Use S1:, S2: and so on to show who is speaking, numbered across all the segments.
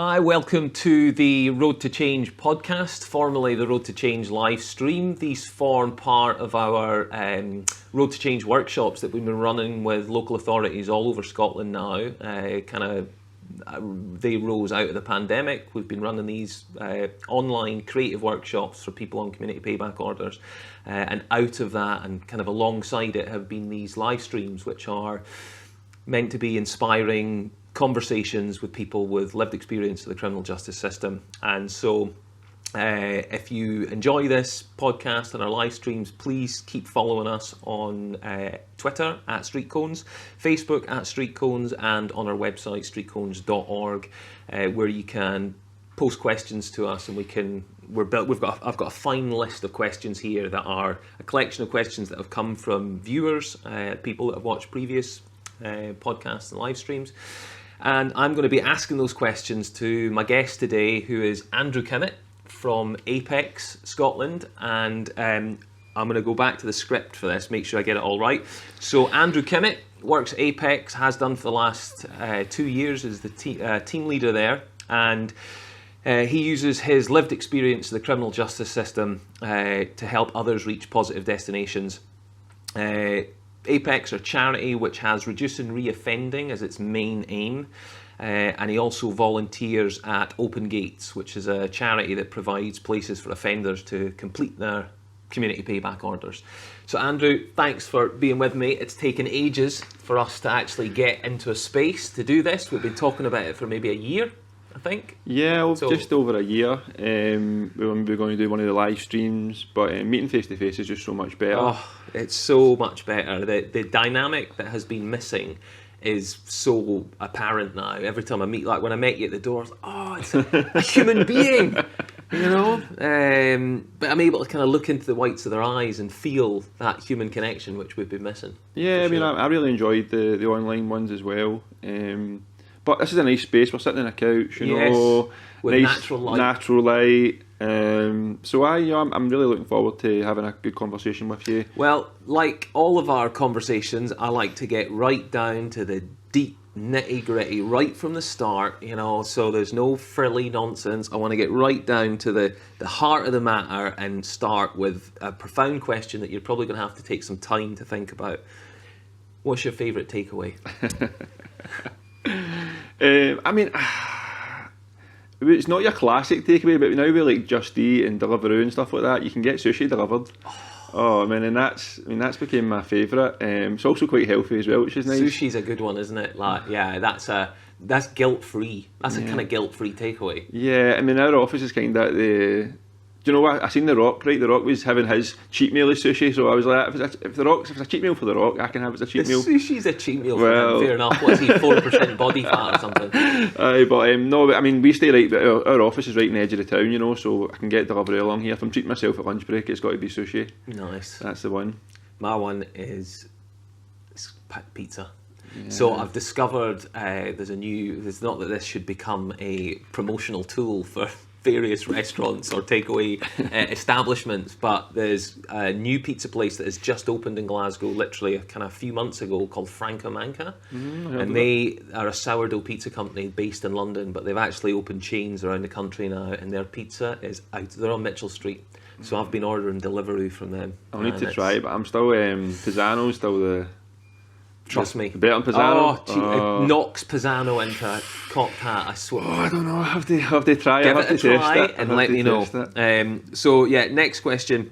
S1: Hi, welcome to the Road to Change podcast, formerly the Road to Change LiveStream. These form part of our Road to Change workshops that we've been running with local authorities all over Scotland now. They rose out of the pandemic. We've been running these online creative workshops for people on community payback orders. And out of that and kind of alongside it have been these live streams, which are meant to be inspiring conversations with people with lived experience of the criminal justice system. And so if you enjoy this podcast and our live streams, please keep following us on Twitter at StreetCones, Facebook at StreetCones, and on our website streetcones.org, where you can post questions to us, and I've got a fine list of questions here that are a collection of questions that have come from viewers, people that have watched previous podcasts and live streams. And I'm going to be asking those questions to my guest today, who is Andrew KIMMETT from ApexScotland. And I'm going to go back to the script for this, make sure I get it all right. So Andrew KIMMETT works at Apex, has done for the last 2 years as the team leader there. And he uses his lived experience of the criminal justice system to help others reach positive destinations. Apex are a charity which has reducing reoffending as its main aim, and he also volunteers at Open Gates, which is a charity that provides places for offenders to complete their community payback orders. So Andrew, thanks for being with me. It's taken ages for us to actually get into a space to do this. We've been talking about it for maybe a year, I think.
S2: Yeah, well, just over a year. We're going to do one of the live streams, but meeting face to face is just so much better.
S1: Oh, it's so much better. The dynamic that has been missing is so apparent now. Every time I meet, like when I met you at the door, I was like, oh, it's a human being, you know. But I'm able to kind of look into the whites of their eyes and feel that human connection which we've been missing.
S2: Yeah, I mean, I really enjoyed the online ones as well. But this is a nice space. We're sitting on a couch, you know,
S1: with
S2: nice natural light. So I'm really looking forward to having a good conversation with you.
S1: Well, like all of our conversations, I like to get right down to the deep nitty gritty right from the start, you know, so there's no frilly nonsense. I want to get right down to the heart of the matter and start with a profound question that you're probably going to have to take some time to think about. What's your favourite takeaway?
S2: I mean, it's not your classic takeaway, but now with like Just Eat and Deliveroo and stuff like that, you can get sushi delivered. Oh, I mean, and that's became my favourite. It's also quite healthy as well, which is nice.
S1: Sushi's a good one, isn't it? Like, yeah, that's guilt free. That's a kind of guilt free takeaway.
S2: Yeah, I mean, our office is kind of the. Do you know what? I seen The Rock, right? The Rock was having his cheat meal as sushi, so I was like, if it's a cheat meal for The Rock, I can have it as a cheat meal.
S1: Sushi's a cheat meal for him, fair enough. What's he, 4% body fat or something?
S2: But I mean, we stay right, our office is right in the edge of the town, you know, so I can get delivery along here. If I'm treating myself at lunch break, it's got to be sushi.
S1: Nice.
S2: That's the one.
S1: My one is pizza. Yeah. So I've discovered it's not that this should become a promotional tool for various restaurants or takeaway establishments, but there's a new pizza place that has just opened in Glasgow literally a few months ago called Franco Manca, and they are a sourdough pizza company based in London, but they've actually opened chains around the country now, and their pizza is out. They're on Mitchell Street, so I've been ordering Deliveroo from them.
S2: I'll need to try it, but I'm still Pisano's still the.
S1: Trust me.
S2: Better than Pisano.
S1: It knocks Pisano into a cocked hat, I swear.
S2: I don't know. I have to try it.
S1: Give it a try and let me know. So yeah, next question.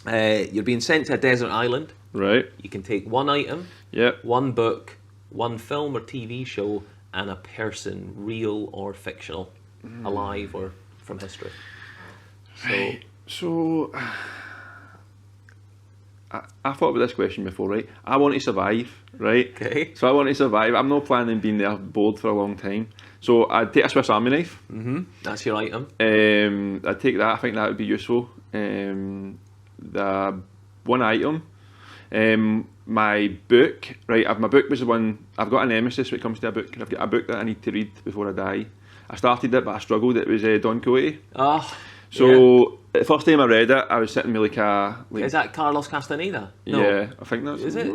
S1: You're being sent to a desert island.
S2: Right.
S1: You can take one item, one book, one film or TV show, and a person, real or fictional, alive or from history.
S2: Right. So I thought about this question before, right? I want to survive, right?
S1: Okay.
S2: So I want to survive. I'm not planning on being there bored for a long time. So I'd take a Swiss Army knife.
S1: That's your item.
S2: I'd take that. I think that would be useful. The one item. My book, right? My book was the one. I've got a nemesis when it comes to a book. I've got a book that I need to read before I die. I started it, but I struggled. It was Don Quixote. So the first time I read it, I was sitting with like a...
S1: Is that Carlos Castaneda? No.
S2: Yeah, I think that's...
S1: Is it?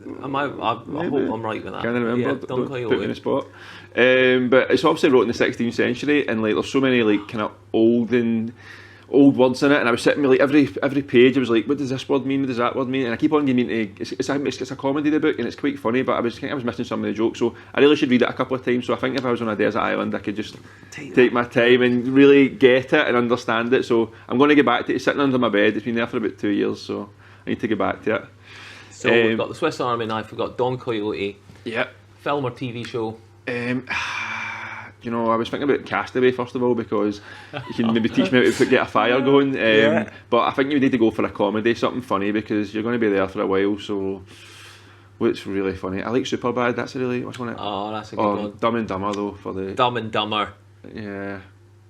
S1: I hope I'm right with that.
S2: Can't remember.
S1: Yeah,
S2: Don't put me in
S1: Coyote.
S2: the spot. But it's obviously wrote in the 16th century, and like there's so many like kind of old words in it, and I was sitting with like every page. I was like, what does this word mean? What does that word mean? And I keep on getting into it's a comedy, the book, and it's quite funny. But I was missing some of the jokes, so I really should read it a couple of times. So I think if I was on a desert island, I could just take my time and really get it and understand it. So I'm going to get back to it. It's sitting under my bed. It's been there for about 2 years, so I need to get back to it.
S1: So we've got the Swiss Army knife. We've got Don Coyote.
S2: Yeah.
S1: Film or TV show?
S2: You know, I was thinking about Castaway first of all, because you can maybe teach me how to get a fire going. But I think you need to go for a comedy, something funny, because you're going to be there for a while. So what's really funny? I like Superbad. That's a really what's one?
S1: Oh, that's a good one.
S2: Dumb and Dumber though for the
S1: Dumb and Dumber.
S2: Yeah.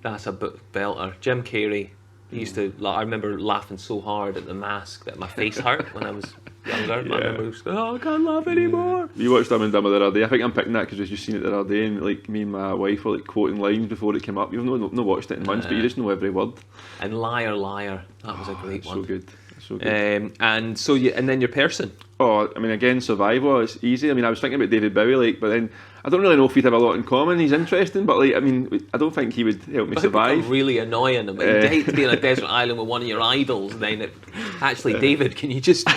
S1: That's a belter. Jim Carrey. He used to. I remember laughing so hard at The Mask that my face hurt when I was younger. I remember just going, I can't laugh anymore.
S2: You watched Dumb and Dumber the other day. I think I'm picking that because we've just seen it the other day, and like me and my wife were like quoting lines before it came up. You've not watched it in months, but you just know every word.
S1: And Liar Liar. That was a great one.
S2: So good. So good.
S1: And then your person.
S2: Oh, I mean, again, Survivor, it's easy. I mean, I was thinking about David Bowie, like, but then I don't really know if we'd have a lot in common. He's interesting, but like, I mean, I don't think he would help me survive.
S1: Really annoying. I mean, you'd hate to be on a desert island with one of your idols, and then actually, David, can you just?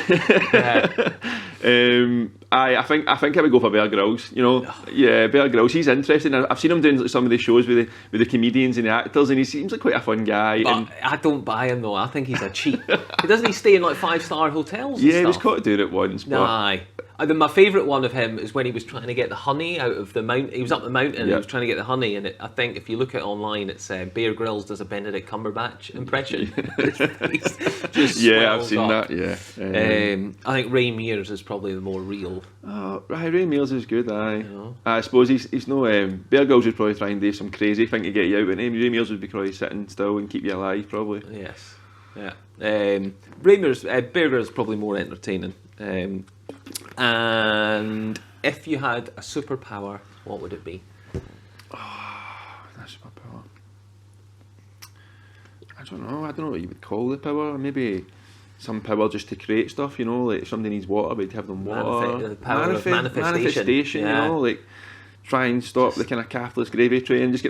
S2: I think I would go for Bear Grylls. You know, yeah, Bear Grylls. He's interesting. I've seen him doing like, some of the shows with the comedians and the actors, and he seems like quite a fun guy.
S1: But I don't buy him though. I think he's a cheat. Doesn't he stay in like 5-star hotels?
S2: Yeah, he was caught doing it once.
S1: Nah. My favourite one of him is when he was trying to get the honey out of the mountain. He was up the mountain and he was trying to get the honey, and I think if you look at it online, it's Bear Grylls does a Benedict Cumberbatch impression.
S2: I've seen that. Yeah.
S1: I think Ray Mears is probably the more real.
S2: Oh, Ray Mears is good. I suppose he's no. Bear Grylls would probably try and do some crazy thing to get you out, but Ray Mears would be probably sitting still and keep you alive, probably.
S1: Yes. Yeah. Ray Mears, Bear Grylls is probably more entertaining. And if you had a superpower, what would it be?
S2: Oh, that superpower. I don't know what you would call the power. Maybe some power just to create stuff, you know, like if somebody needs water, we'd have them water.
S1: The power of manifestation.
S2: You know, like try and stop the kind of capitalist gravy train. Just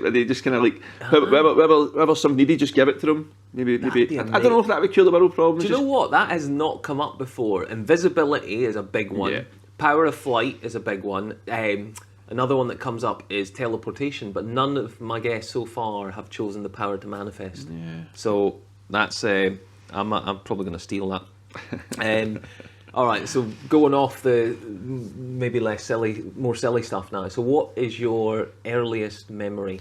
S2: kind of like whoever somebody needed, just give it to them. Maybe. I don't know if that would cure the world problems.
S1: Do you know what? That has not come up before. Invisibility is a big one.
S2: Yeah.
S1: Power of flight is a big one. Another one that comes up is teleportation, but none of my guests so far have chosen the power to manifest.
S2: Yeah.
S1: So that's I'm probably going to steal that. All right, so going off the maybe more silly stuff now. So what is your earliest memory?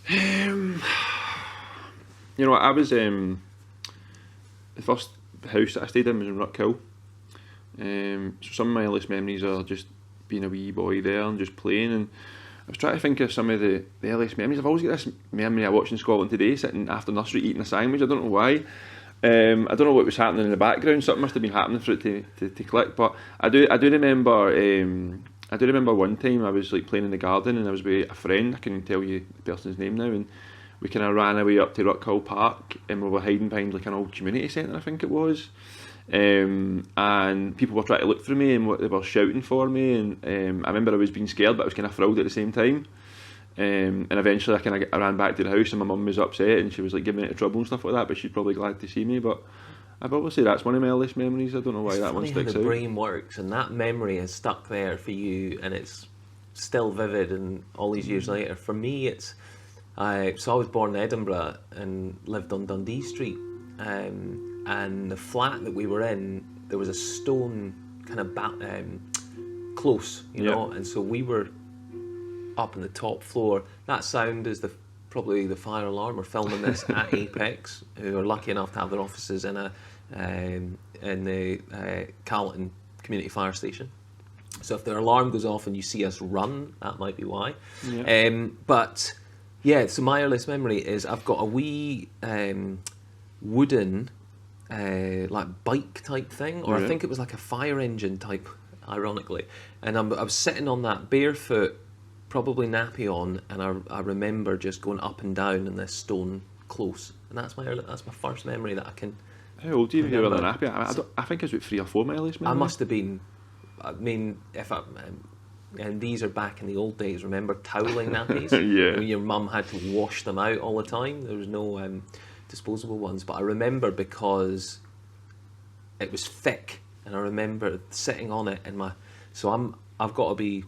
S2: You know, I was the first house that I stayed in was in Rockhill. So some of my earliest memories are just being a wee boy there and just playing. And I was trying to think of some of the earliest memories. I've always got this memory of watching Scotland Today, sitting after nursery eating a sandwich. I don't know why. I don't know what was happening in the background. Something must have been happening for it to click. But I do remember. I do remember one time I was like playing in the garden and I was with a friend. I can't tell you the person's name now. And we kind of ran away up to Rockhill Park and we were hiding behind like an old community centre, I think it was. And people were trying to look for me and they were shouting for me. And I remember I was being scared, but I was kind of thrilled at the same time. And eventually I ran back to the house and my mum was upset and she was like giving me trouble and stuff like that, but she's probably glad to see me. But I'd probably say that's one of my earliest memories. I don't know why that one sticks out.
S1: The brain works, and that memory is stuck there for you, and it's still vivid. And all these years later, for me, so I was born in Edinburgh and lived on Dundee Street, and the flat that we were in, there was a stone kind of close, you know, and so we were up on the top floor. That sound is probably the fire alarm. We're filming this at Apex, who are lucky enough to have their offices in the Carleton Community Fire Station. So if their alarm goes off and you see us run, that might be why. Yeah. But yeah, so my earliest memory is I've got a wee wooden like bike type thing, or I think it was like a fire engine type, ironically. And I was sitting on that barefoot, probably nappy on, and I remember just going up and down in this stone close, and that's my first memory that I can.
S2: How old do you remember the nappy? I think it was about 3 or 4 my earliest memory.
S1: I must have been I mean, and these are back in the old days. Remember toweling nappies?
S2: Yeah.
S1: When your mum had to wash them out all the time. There was no disposable ones. But I remember because it was thick, and I remember sitting on it, and I've got to be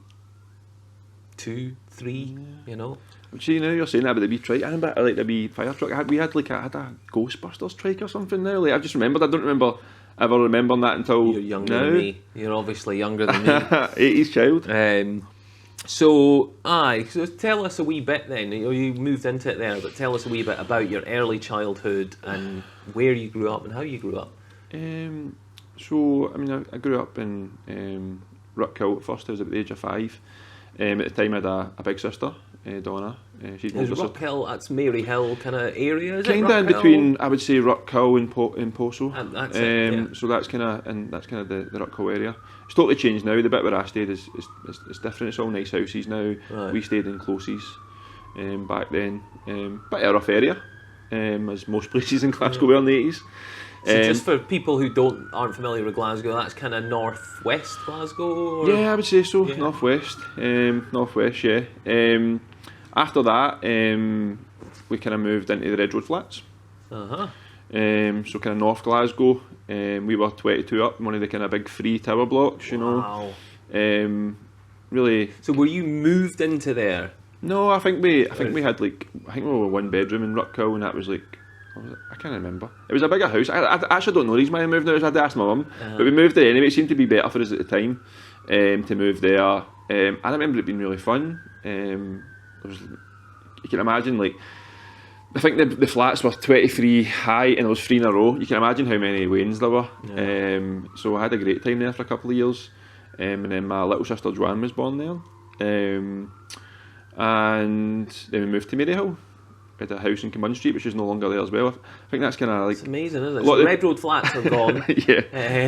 S1: 2, 3, you know.
S2: See, now you're saying that about the wee trike. I remember like the wee fire truck. I had a Ghostbusters trike or something now. Like, I just remembered. I don't remember ever remembering that until
S1: You're younger
S2: now.
S1: than me. You're obviously younger than me.
S2: 80s child.
S1: So tell us a wee bit then. You moved into it there, but tell us a wee bit about your early childhood and where you grew up and how you grew up.
S2: So, I mean, I grew up in Rockhill at first. I was at the age of 5. At the time, I had a big sister, Donna. She's my older sister.
S1: Rockhill, that's Maryhill kind of area, is it?
S2: Kind of in between, I would say, Rockhill and Poso.
S1: That's it, yeah.
S2: So that's kind of the Rockhill area. It's totally changed now. The bit where I stayed is different. It's all nice houses now.
S1: Right.
S2: We stayed in Closes back then. Bit of a rough area, as most places in Glasgow were in the 80s.
S1: So just for people who aren't familiar with Glasgow, that's kind of northwest Glasgow? Or?
S2: Yeah, I would say so.
S1: Yeah.
S2: Northwest, yeah. After that, we kind of moved into the Red Road flats.
S1: Uh-huh.
S2: So kind of North Glasgow. We were 22 up, one of the kind of big 3 tower blocks, you
S1: Wow.
S2: know. Really.
S1: So were you moved into there?
S2: No, I think we had we were 1 bedroom in Rockhill, and that was like, I can't remember. It was a bigger house. I actually don't know the reason why I moved there. I had to ask my mum, but we moved there anyway. It seemed to be better for us at the time to move there. I remember it being really fun. You can imagine, like, I think the flats were 23 high and there was 3 in a row. You can imagine how many wains there were.
S1: Yeah.
S2: So I had a great time there for a couple of years. And then my little sister Joanne was born there. And then we moved to Maryhill. We had a house in KIMMETT Street, which is no longer there as well. I think that's kind of like...
S1: It's amazing, isn't it? So the Red Road flats are gone.
S2: Yeah.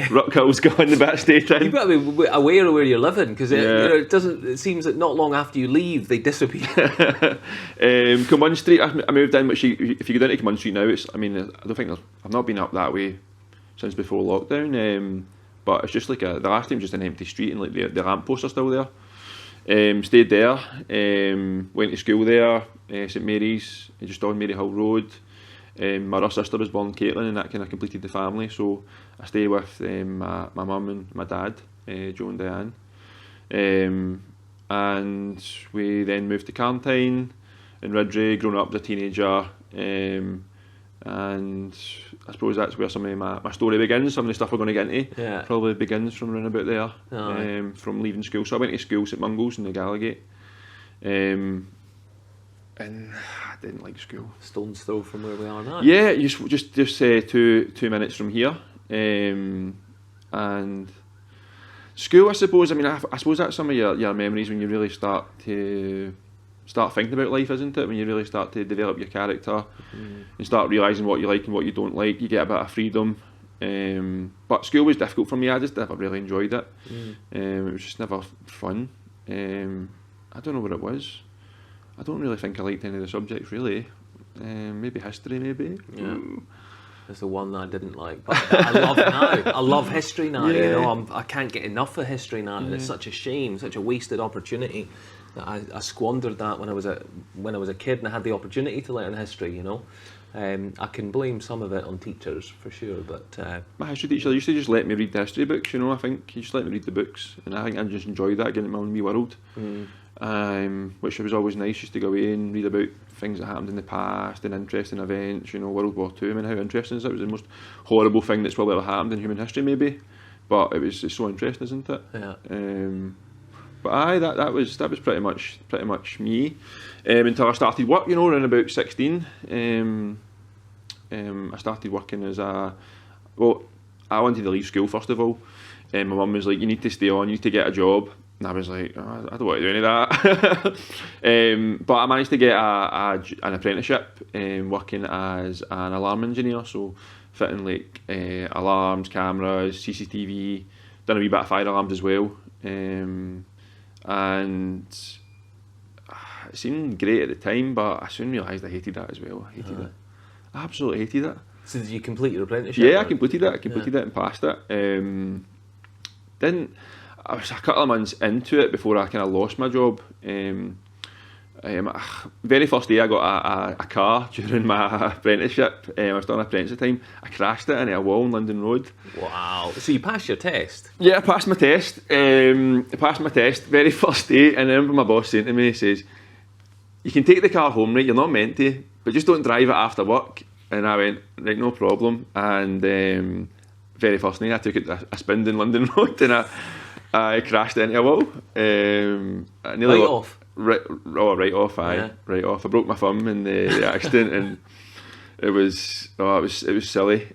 S2: Rockhill's gone, the back state in.
S1: You've got to be aware of where you're living, because it seems that not long after you leave, they disappear.
S2: KIMMETT Street, I moved in, which if you go down to KIMMETT Street now, I don't think I've not been up that way since before lockdown. But it's just like the last time, just an empty street, and like the lampposts are still there. Stayed there, went to school there, St Mary's, just on Maryhill Road. My other sister was born, Caitlin, and that kind of completed the family. So I stayed with my mum and my dad, Joe and Diane. And we then moved to Carntine in Ridley, growing up as a teenager. And I suppose that's where some of my story begins. Some of the stuff we're going to get into probably begins from around about there, from leaving school. So I went to school at Mungles in the Gallagate, and I didn't like school.
S1: Stone's throw from where we are now.
S2: Yeah, just 2 minutes from here, and school. I suppose. I mean, I suppose that's some of your memories when you really start thinking about life, isn't it? When you really start to develop your character and start realising what you like and what you don't like, you get a bit of freedom. But school was difficult for me. I just never really enjoyed it. It was just never fun. I don't know what it was. I don't really think I liked any of the subjects, really. Maybe history, maybe.
S1: Yeah. That's the one that I didn't like, but I love now. I love history now.
S2: Yeah.
S1: You know, I can't get enough of history now, and it's such a shame, such a wasted opportunity. That I squandered that when I was a kid and I had the opportunity to learn history. You know, I can blame some of it on teachers for sure, but
S2: my history teacher used to just let me read the history books. You know, I think he just let me read the books, and I think I just enjoyed that, getting in my own wee world. Which was always nice, just to go away and read about things that happened in the past and interesting events. You know, World War II. I mean, how interesting is it? It was the most horrible thing that's probably ever happened in human history, maybe, but it's so interesting, isn't it?
S1: Yeah.
S2: But that was pretty much me until I started work. You know, around about 16, I started working as I wanted to leave school first of all. My mum was like, "You need to stay on. You need to get a job." And I was like, "Oh, I don't want to do any of that." But I managed to get an apprenticeship working as an alarm engineer, so fitting like alarms, cameras, CCTV. Done a wee bit of fire alarms as well. And it seemed great at the time, but I soon realised I hated that as well. I hated it. I absolutely hated it.
S1: So did you complete your apprenticeship?
S2: Yeah, I completed it. I completed it and passed it. I was a couple of months into it before I kind of lost my job. Very first day I got a car during my apprenticeship. I was doing an apprentice time. I crashed it into a wall on London Road.
S1: Wow. So you passed your test?
S2: Yeah, I passed my test. Very first day, and I remember my boss saying to me, he says, "You can take the car home, right? You're not meant to, but just don't drive it after work." And I went, "Right, no problem." And very first night I took it a spin in London Road, and I crashed into a wall. I nearly
S1: Right
S2: got,
S1: off?
S2: Right off, aye.
S1: Yeah.
S2: Right off. I broke my thumb in the accident, and it was silly.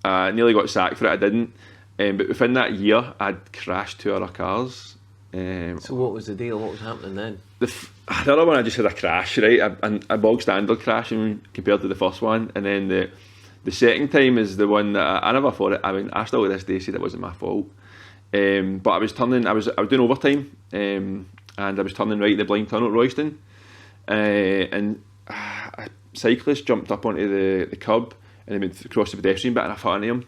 S2: I nearly got sacked for it. I didn't. But within that year, I'd crashed 2 other cars.
S1: So what was the deal? What was happening then?
S2: The other one, I just had a crash, right? A bog standard crash compared to the first one, and then the second time is the one that I never thought it. I mean, I still to this day say it wasn't my fault. But I was doing overtime, and I was turning right in the blind tunnel at Royston, and a cyclist jumped up onto the curb and he went across the pedestrian bit, and I hit into him,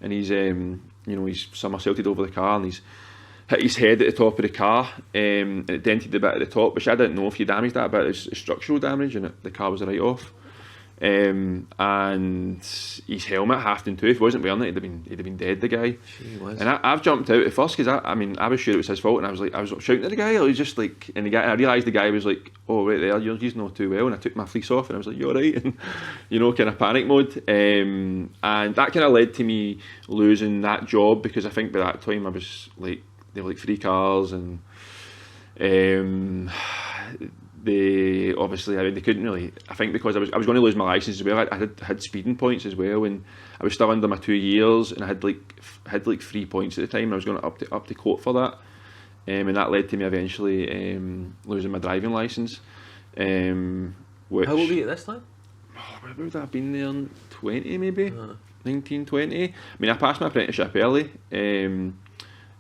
S2: and he's somersaulted over the car, and he's hit his head at the top of the car, and it dented the bit at the top, which I didn't know if you damaged that bit. It's structural damage, and the car was a write-off. And his helmet halved in two. If he wasn't wearing it, he'd have been dead, the guy. And I've jumped out at first because I was sure it was his fault, and I was shouting at the guy. I was just like, and I realised the guy was like, "Oh, right there, you're not too well." And I took my fleece off, and I was like, "You're right," and kind of panic mode. And that kind of led to me losing that job, because I think by that time I was like, there were like 3 cars, and they couldn't really. I think because I was going to lose my licence as well. I had speeding points as well, and I was still under my 2 years, and I had like 3 points at the time, and I was going up to court for that, and that led to me eventually losing my driving licence. Which,
S1: how old were you at this time?
S2: Where would I have been there? 20 maybe, 19, 20. I mean, I passed my apprenticeship early,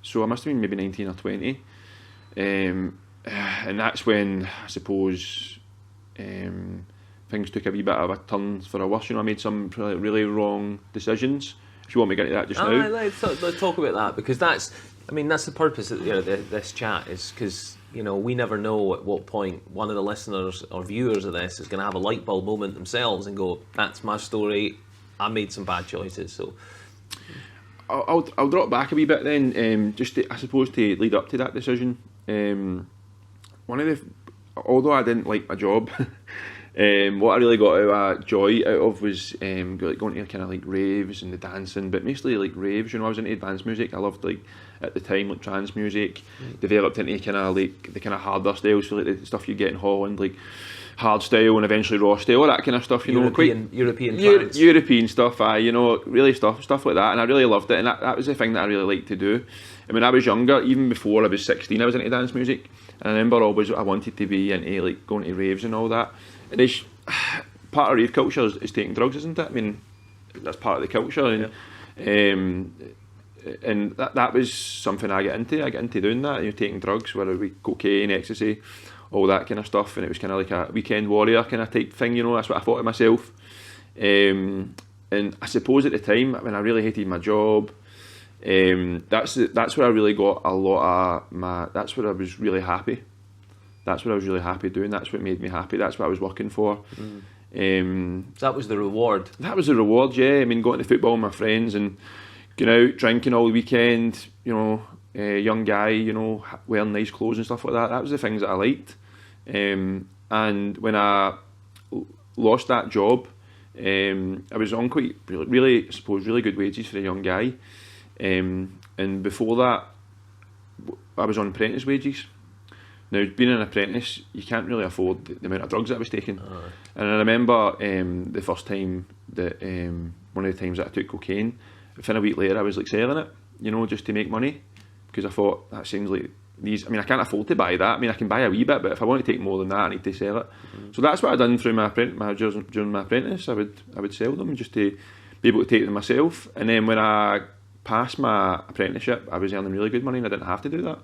S2: so I must have been maybe 19 or 20. And that's when I suppose things took a wee bit of a turn for a worse. I made some really wrong decisions. If you want me to get into that just now.
S1: Let's talk about that, because that's the purpose of this chat, is because we never know at what point one of the listeners or viewers of this is going to have a light bulb moment themselves and go, "That's my story. I made some bad choices." So
S2: I'll drop back a wee bit then, just to, I suppose, to lead up to that decision. Although I didn't like my job, what I really got joy out of was going to kind of like raves and the dancing, but mostly like raves. I was into dance music. I loved, like, at the time, like trance music. Developed into kind of like the kind of harder styles, so like the stuff you get in Holland, like hard style and eventually raw style, all that kind of stuff.
S1: European trance.
S2: European stuff. Really stuff like that, and I really loved it, and that was the thing that I really liked to do. And when I was younger, even before I was 16, I was into dance music, and I remember always I wanted to be into like going to raves and all that. And it's part of rave culture is taking drugs, isn't it? I mean, that's part of the culture, and and that was something I get into. I get into doing that, taking drugs, whether it be cocaine, ecstasy, all that kind of stuff. And it was kind of like a weekend warrior kind of type thing, That's what I thought of myself. And I suppose at the time when I really hated my job, that's where I really got a lot of my. That's where I was really happy. That's what I was really happy doing. That's what made me happy. That's what I was working for.
S1: That was the reward.
S2: That was the reward, yeah. I mean, going to football with my friends and going out drinking all the weekend. Young guy, wearing nice clothes and stuff like that. That was the things that I liked. And when I lost that job, I was on quite really, I suppose, really good wages for a young guy. And before that, I was on apprentice wages. Now, being an apprentice, you can't really afford the amount of drugs that I was taking. And I remember the first time that one of the times that I took cocaine, within a week later I was like selling it, just to make money, because I thought that seems like these. I mean, I can't afford to buy that. I mean, I can buy a wee bit, but if I want to take more than that, I need to sell it. So that's what I done through during my apprentice. I would sell them just to be able to take them myself. And then when I passed my apprenticeship, I was earning really good money, and I didn't have to do that.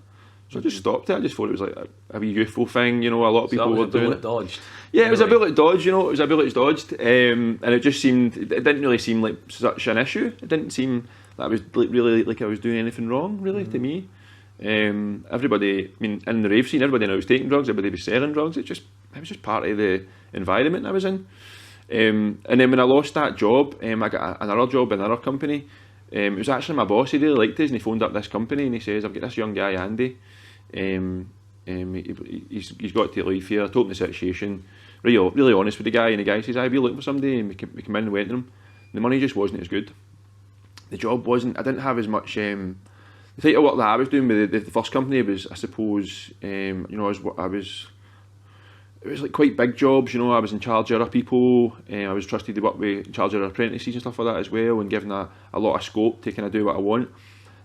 S2: So I just stopped it. I just thought it was like a wee youthful thing, a lot of people were doing it.
S1: Dodged.
S2: Yeah, it was a bullet dodged, it was a bullet dodged. And it just seemed, it didn't really seem like such an issue. It didn't seem that I was really like I was doing anything wrong, really, to me. Everybody, I mean, in the rave scene, everybody now was taking drugs, everybody was selling drugs. It was just part of the environment I was in. And then when I lost that job, I got another job in another company. It was actually my boss, he really liked us, and he phoned up this company and he says, I've got this young guy, Andy. He's got to leave here. I told him the situation, really honest with the guy, and the guy says, I'll be looking for somebody, and we come in and went to him. The money just wasn't as good. The job wasn't, I didn't have as much, the type of work that I was doing with the first company was, I suppose, it was like quite big jobs, I was in charge of other people, I was trusted to work with, in charge of apprentices and stuff like that as well, and given a lot of scope to kind of do what I want.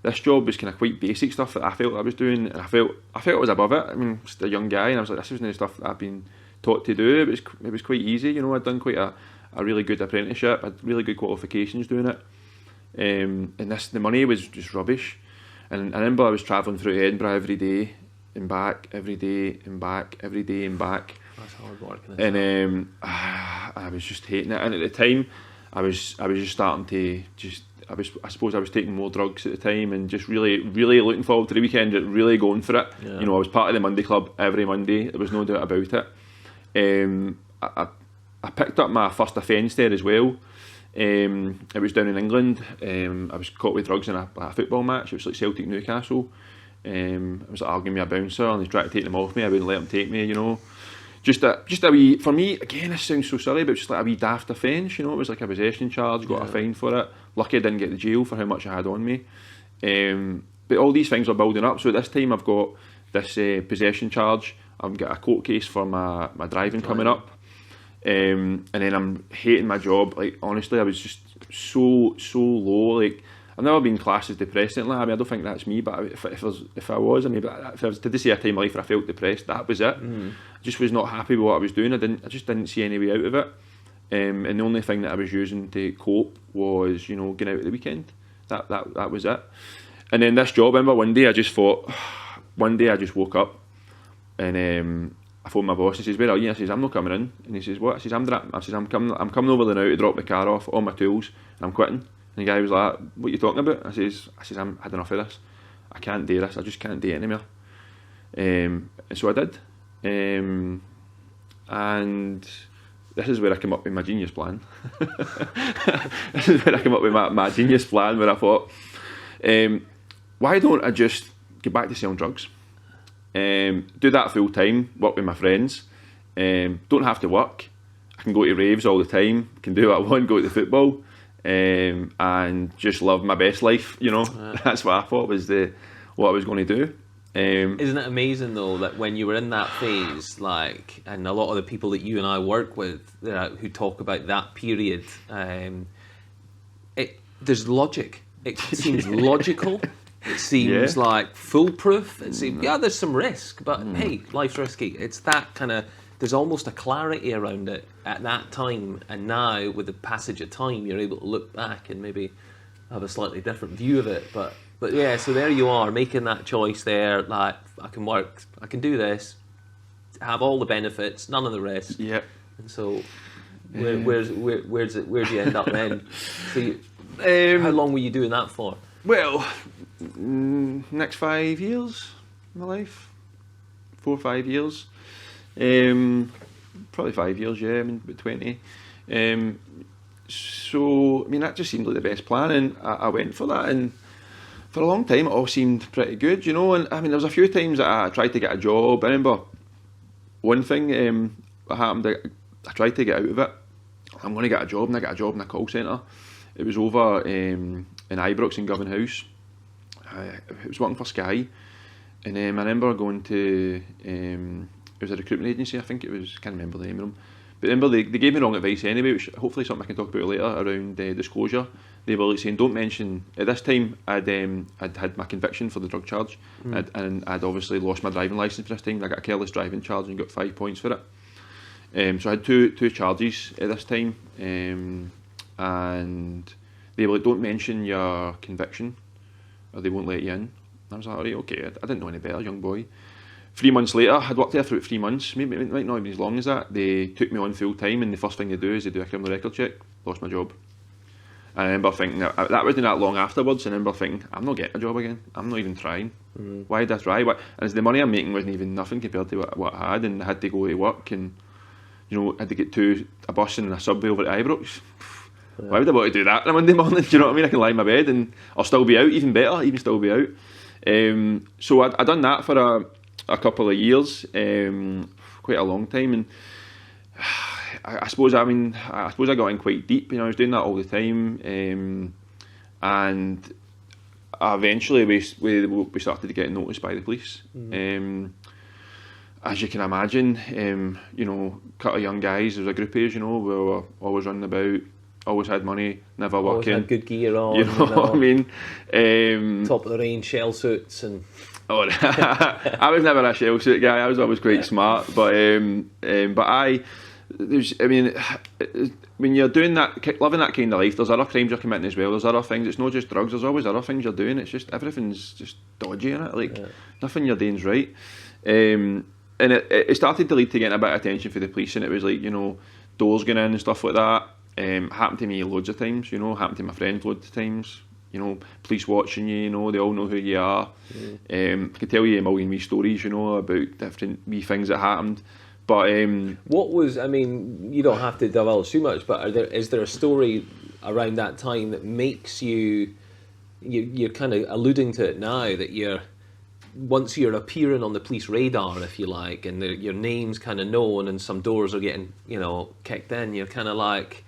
S2: This job was kind of quite basic stuff that I felt I was doing, and I felt I was above it. I mean, just a young guy, and I was like, this isn't the stuff that I've been taught to do. It was quite easy, I'd done quite a really good apprenticeship, I had really good qualifications doing it, and the money was just rubbish. And I remember I was travelling through Edinburgh every day and back, every day and back, every day and back.
S1: That's hard work.
S2: And I was just hating it. And at the time, I was just starting to I suppose I was taking more drugs at the time and just really, really looking forward to the weekend, really going for it. Yeah. I was part of the Monday Club every Monday. There was no doubt about it. I picked up my first offence there as well. It was down in England. I was caught with drugs in a football match. It was like Celtic Newcastle. I was arguing with a bouncer and he tried to take them off me. I wouldn't let him take me, Just a wee, for me, again, this sounds so silly, but just like a wee daft offence, It was like a possession charge, got a fine for it. Lucky I didn't get the jail for how much I had on me. But all these things are building up. So this time I've got this possession charge. I've got a court case for my driving coming up. And then I'm hating my job. Like, honestly, I was just so low. Like, I've never been classed as depressed. I mean, I don't think that's me, but if I was, did they say a time in my life where I felt depressed, that was it. I just was not happy with what I was doing. I just didn't see any way out of it. And the only thing that I was using to cope was, getting out at the weekend. That was it. And then this job, I remember one day I just woke up and I phoned my boss and he says, where are you? I says, I'm not coming in. And he says, what? I says, I'm coming over there now to drop the car off, all my tools, and I'm quitting. And the guy was like, what are you talking about? I says, I'm had enough of this. I can't do this. I just can't do it anymore. And so I did. And this is where I came up with my genius plan. This is where I came up with my genius plan, where I thought, why don't I just get back to selling drugs? Do that full time, work with my friends. Don't have to work. I can go to raves all the time, can do what I want, go to the football, and just live my best life. That's what I thought was what I was going to do.
S1: Isn't it amazing though that when you were in that phase, like, and a lot of the people that you and I work with who talk about that period, there's logic. It seems logical. It seems like foolproof. It seems, there's some risk, but hey, life's risky. It's that kind of, there's almost a clarity around it at that time, and now with the passage of time, you're able to look back and maybe have a slightly different view of it. But yeah, so there you are, making that choice there. Like, I can work, I can do this, have all the benefits, none of the risk.
S2: Yeah.
S1: And so, where do you end up then? So how long were you doing that for?
S2: Well, next 5 years of my life, 4 or 5 years, probably 5 years. Yeah, about 20. So that just seemed like the best plan, and I went for that. And for a long time, it all seemed pretty good, And there was a few times that I tried to get a job. I remember one thing that happened. I tried to get out of it. I'm going to get a job, and I got a job in a call centre. It was over in Ibrox in Govan House. I was working for Sky, and I remember going to it was a recruitment agency. I think it was, I can't remember the name of them. But remember, they gave me wrong advice anyway, which hopefully something I can talk about later around disclosure. They were like saying, don't mention, at this time I'd had my conviction for the drug charge, and I'd obviously lost my driving licence for this time. I got a careless driving charge and got 5 points for it. So I had two charges at this time, and they were like, don't mention your conviction or they won't let you in. And I was like, alright, okay, I didn't know any better, young boy. 3 months later, I'd worked there for 3 months, maybe it might not even as long as that. They took me on full time, and the first thing they do is they do a criminal record check. Lost my job. And I remember thinking, that wasn't that long afterwards, and I remember thinking, I'm not getting a job again, I'm not even trying. Why did I try? And the money I'm making wasn't even nothing compared to what I had, and I had to go to work, and had to get a bus and a subway over to Ibrox. Why would I want to do that on a Monday morning? Do you know what I mean? I can lie in my bed and I'll still be out, even better, still be out. So I done that for a couple of years, quite a long time, and I suppose I got in quite deep. I was doing that all the time, and eventually we started to get noticed by the police. As you can imagine, couple of young guys, there was a group of us, we were always running about, always had money, never working.
S1: Always had good gear on.
S2: What I mean?
S1: Top of the range shell suits and.
S2: I was never a shell suit guy. I was always quite smart, but when you're doing that, living that kind of life, there's other crimes you're committing as well. There's other things. It's not just drugs. There's always other things you're doing. It's just everything's just dodgy in it. Nothing you're doing's right. And it started to lead to getting a bit of attention for the police, and it was like doors going in and stuff like that. Happened to me loads of times. Happened to my friends loads of times. Police watching you. They all know who you are. I could tell you a million wee stories. About different wee things that happened. But
S1: what was? I mean, you don't have to divulge too much. But is there a story around that time that makes you're kind of alluding to it now, that once you're appearing on the police radar, if you like, and your name's kind of known, and some doors are getting kicked in, you're kind of like.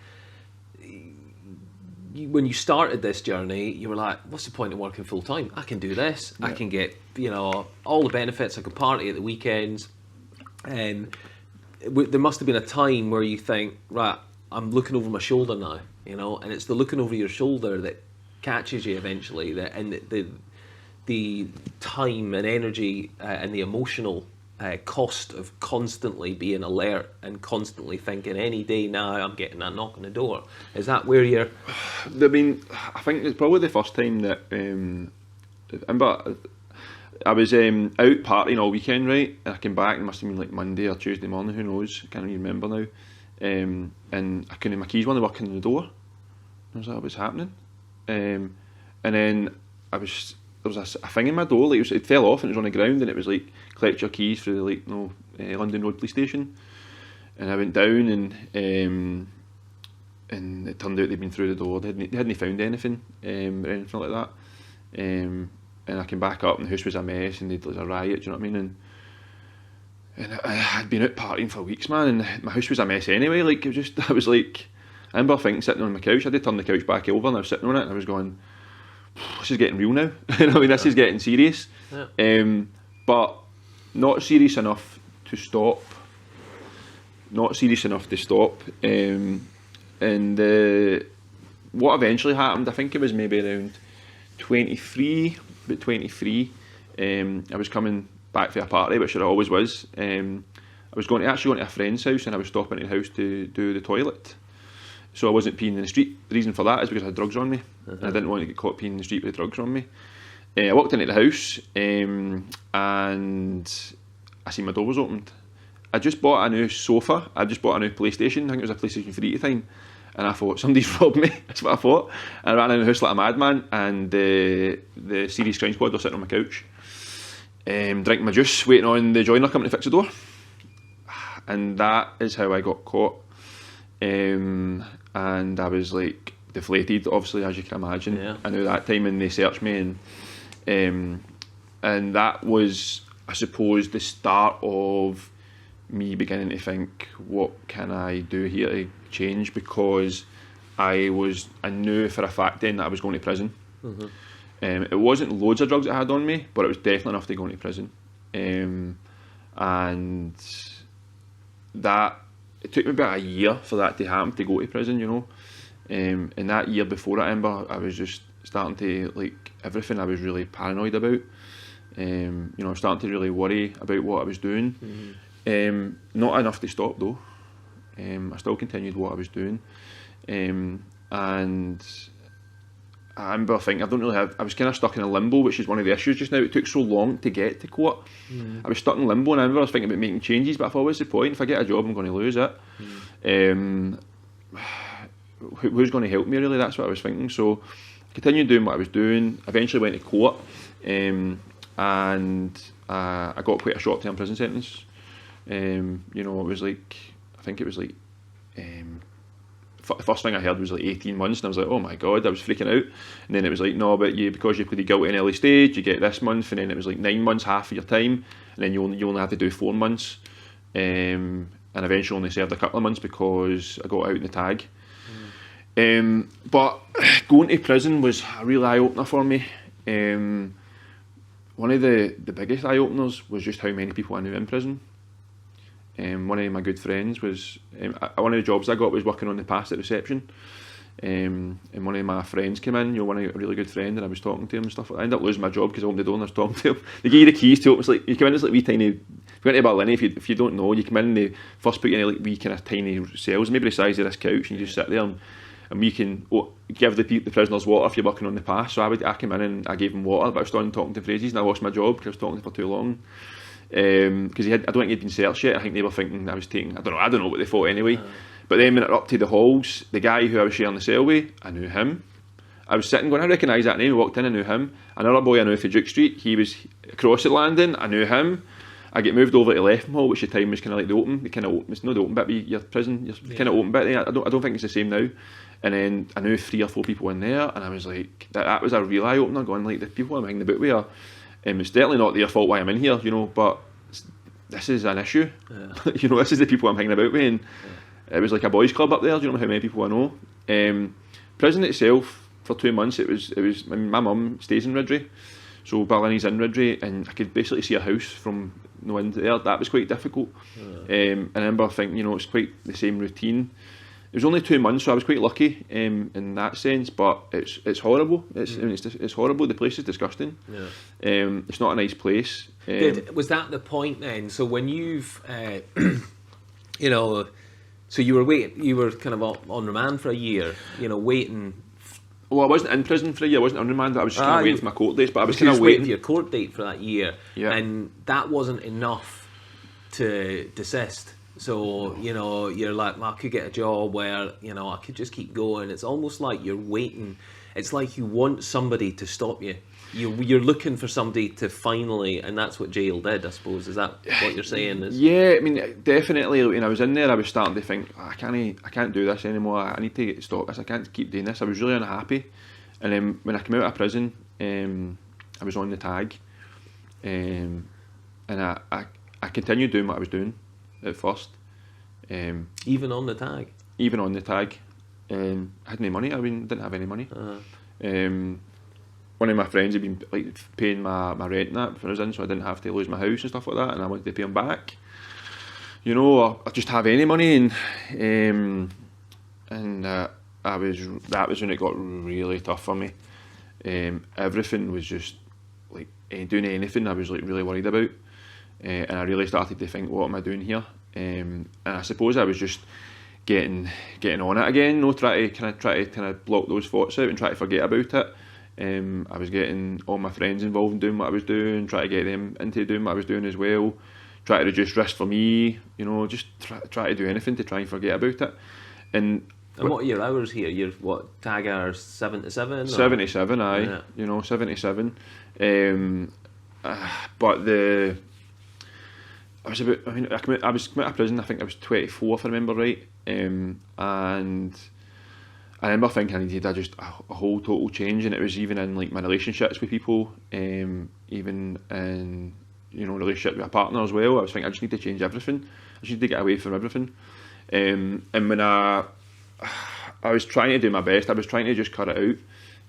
S1: When you started this journey, you were like, what's the point of working full time? I can do this. Yeah. I can get all the benefits. I can party at the weekends. And there must have been a time where you think, right, I'm looking over my shoulder now, and it's the looking over your shoulder that catches you eventually, and the time and energy and the emotional cost of constantly being alert and constantly thinking, any day now I'm getting that knock on the door. Is that where you're?
S2: I think it's probably the first time that I was out partying all weekend, right? And I came back, it must have been like Monday or Tuesday morning, who knows? I can't even remember now. And I couldn't, my keys weren't working on the door. I was like, what's happening? And then there was a thing in my door, like it fell off and it was on the ground, and it was like, collect your keys for the London Road Police Station. And I went down, and it turned out they'd been through the door. They hadn't found anything or anything like that. And I came back up, and the house was a mess, and there was a riot. Do you know what I mean? And I'd been out partying for weeks, man, and my house was a mess anyway. Like I was like, I remember thinking, sitting on my couch. I did turn the couch back over, and I was sitting on it, and I was going, this is getting real now. This is getting serious. Yeah. But not serious enough to stop. Not serious enough to stop. And what eventually happened, I think it was maybe around 23. I was coming back for a party, which I always was. I was going to a friend's house, and I was stopping at the house to do the toilet. So I wasn't peeing in the street. The reason for that is because I had drugs on me. And I didn't want to get caught peeing in the street with the drugs on me. I walked into the house, and I seen my door was opened. I just bought a new sofa. I just bought a new PlayStation. I think it was a PlayStation 3 at the time. And I thought, somebody's robbed me. That's what I thought. And I ran in the house like a madman, and the Series Crime Squad were sitting on my couch, drinking my juice, waiting on the joiner coming to fix the door. And that is how I got caught. And I was like deflated, obviously, as you can imagine. Yeah. I knew that time, and they searched me, and that was, I suppose, the start of me beginning to think, what can I do here to change? Because I knew for a fact then that I was going to prison. It wasn't loads of drugs that I had on me, but it was definitely enough to go into prison. And that, it took me about a year for that to happen, to go to prison, and that year before, I remember I was just starting to, like, everything I was really paranoid about. I was starting to really worry about what I was doing. Not enough to stop though. I still continued what I was doing, and I remember thinking, I was kind of stuck in a limbo, which is one of the issues just now. It took so long to get to court. I was stuck in limbo, and I remember I was thinking about making changes, but I thought, what's the point? If I get a job, I'm going to lose it. who's going to help me really? That's what I was thinking. So I continued doing what I was doing. Eventually went to court, and I got quite a short-term prison sentence. You know, it was like, I think it was like, the first thing I heard was like 18 months, and I was like, oh my god, I was freaking out. And then it was like, no, but because you pleaded guilty in early stage, you get this month. And then it was like 9 months, half of your time, and then you only have to do 4 months. And eventually only served a couple of months because I got out in the tag. But going to prison was a real eye-opener for me. One of the biggest eye-openers was just how many people I knew in prison. One of my good friends was, one of the jobs I got was working on the pass at reception. And one of my friends came in, you know, one of a really good friend, and I was talking to him and stuff. I ended up losing my job because I opened the door and I was talking to him. They give you the keys to open. It's like, you come in, it's like wee tiny, if you went to Berlin, if you don't know, you come in and they first put you in like wee kind of tiny cells, maybe the size of this couch, and you just sit there and we can give the prisoners water if you're working on the pass. So I came in and I gave them water, but I was starting talking to phrases and I lost my job because I was talking for too long. Because I don't think he'd been searched yet. I think they were thinking I was taking, I don't know what they thought anyway. But then when it up to the halls, the guy who I was sharing the cell with, I knew him. I was sitting going, I recognise that name. I walked in, I knew him. Another boy I knew for Duke Street, he was across the landing, I knew him. I get moved over to Letham Hall, which at the time was kind of like it's not the open bit, but your prison, your kind of open bit there. I don't think it's the same now. And then I knew 3 or 4 people in there, and I was like, that was a real eye opener. Going like, the people I'm hanging about with are, it's certainly not their fault why I'm in here, you know, but this is an issue. Yeah. You know, this is the people I'm hanging about with, and it was like a boys' club up there. Do you know how many people I know? Prison itself for 2 months. It was. My mum stays in Ridley, so Berlin's in Ridley, and I could basically see a house from the window there. That was quite difficult. Yeah. I remember thinking, you know, it's quite the same routine. It was only 2 months, so I was quite lucky in that sense. But it's horrible. It's horrible. The place is disgusting. Yeah. It's not a nice place.
S1: Was that the point then? So when you've, you know, so you were kind of on remand for a year, you know, waiting.
S2: Well, I wasn't in prison for a year. I wasn't on remand. I was just kind of waiting for my court dates. But I was kind of
S1: waiting for your court date for that year, yeah. And that wasn't enough to desist. So, you know, you're like, well, I could get a job where, you know, I could just keep going. It's almost like you're waiting. It's like you want somebody to stop you. You're looking for somebody to finally, and that's what jail did, I suppose. Is that what you're saying?
S2: Yeah, I mean, definitely. When I was in there, I was starting to think, I can't do this anymore. I need to stop this. I can't keep doing this. I was really unhappy. And then when I came out of prison, I was on the tag, and I continued doing what I was doing at first.
S1: Even on the tag?
S2: Even on the tag. I had no money. I didn't have any money. One of my friends had been like paying my rent and that for us in, so I didn't have to lose my house and stuff like that, and I wanted to pay him back. You know, or just have any money, and that was when it got really tough for me. Everything was just like doing anything I was like really worried about, and I really started to think, what am I doing here? And I suppose I was just getting on it again. No, try to block those thoughts out and try to forget about it. I was getting all my friends involved in doing what I was doing, try to get them into doing what I was doing as well, try to reduce risk for me, you know, just try to do anything to try and forget about it. And
S1: what are your hours here? You're what, tag hours 7 to 7?
S2: 7 to 7, aye. Yeah. You know, 7 to 7. But I was committed to prison, I think I was 24 if I remember right. And I remember thinking I needed a whole total change, and it was even in like my relationships with people, even in, you know, relationship with a partner as well. I was thinking I just need to change everything. I just need to get away from everything. And when I was trying to do my best, I was trying to just cut it out.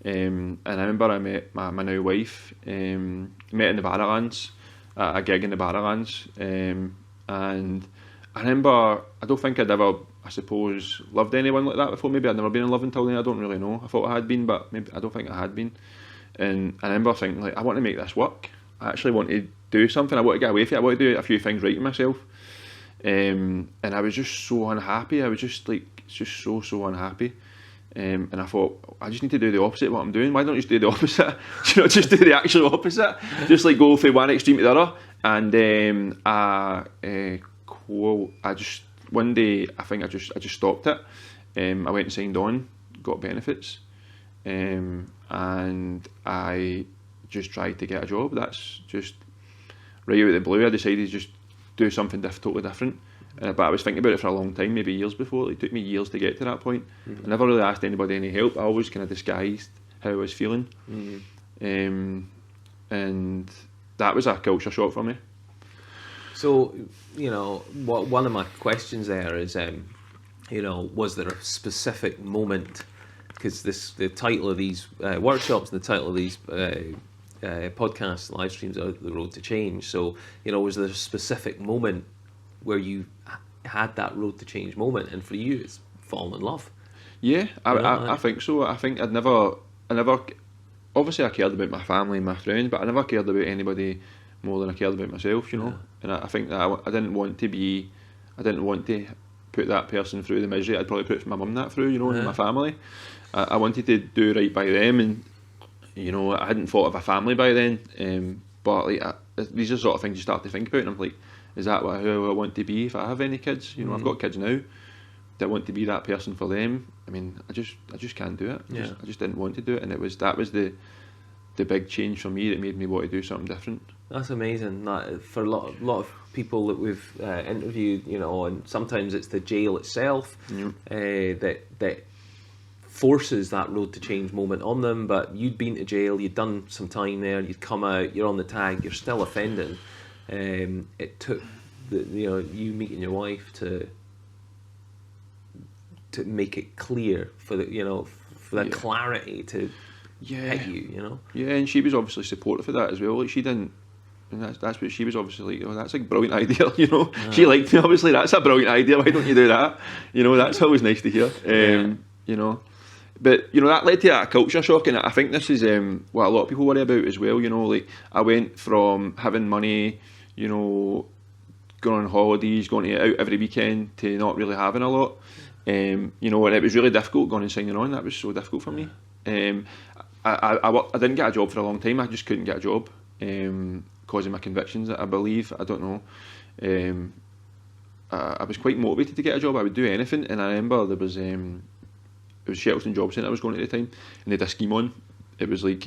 S2: And I remember I met my now wife, met in the Barrowlands, at a gig in the Barrowlands, and I remember, I don't think I'd ever, I suppose, loved anyone like that before. Maybe I'd never been in love until then, I don't really know. I thought I had been, but maybe I don't think I had been. And I remember thinking, like, I want to make this work. I actually want to do something. I want to get away from it. I want to do a few things right in myself. And I was just so unhappy. I was just like, so unhappy. And I thought, I just need to do the opposite of what I'm doing. Why don't you just do the opposite? You know, just do the actual opposite. Just like go from one extreme to the other. And one day I think I just stopped it, I went and signed on, got benefits, and I just tried to get a job. That's just right out of the blue. I decided to just do something totally different. But I was thinking about it for a long time, maybe years before. It took me years to get to that point. I never really asked anybody any help. I always kind of disguised how I was feeling. And that was a culture shock for me.
S1: So, one of my questions there is, was there a specific moment? Because the title of these workshops and the title of these podcasts, live streams are The Road to Change. So, was there a specific moment where you had that road to change moment, and for you it's fallen in love?
S2: Yeah, I think so. I think I never obviously I cared about my family and my friends, but I never cared about anybody more than I cared about myself, and I think that I didn't want to put that person through the misery I'd probably put my mum through, and my family. I wanted to do right by them, and I hadn't thought of a family by then, but these are the sort of things you start to think about, and I'm like, is that who I want to be if I have any kids? I've got kids now. Do I want to be that person for them? I mean, I just can't do it. I just didn't want to do it, and that was the big change for me that made me want to do something different.
S1: That's amazing. For a lot of people that we've interviewed, and sometimes it's the jail itself that forces that road to change moment on them. But you'd been to jail, you'd done some time there, you'd come out, you're on the tag, you're still offending. It took you meeting your wife to make it clear for the clarity to hit you.
S2: Yeah, and she was obviously supportive of that as well. Like, she didn't, and that's what she was obviously like. Oh, that's a brilliant idea. She liked me. Obviously, that's a brilliant idea. Why don't you do that? That's always nice to hear. But that led to a culture shock, and I think this is what a lot of people worry about as well. Like, I went from having money, going on holidays, going to out every weekend, to not really having a lot. And it was really difficult going and signing on. That was so difficult for me. I didn't get a job for a long time. I just couldn't get a job because of my convictions, I believe. I don't know. I was quite motivated to get a job. I would do anything, and I remember there was it was Shettleston Job Centre I was going to at the time, and they had a scheme on. It was like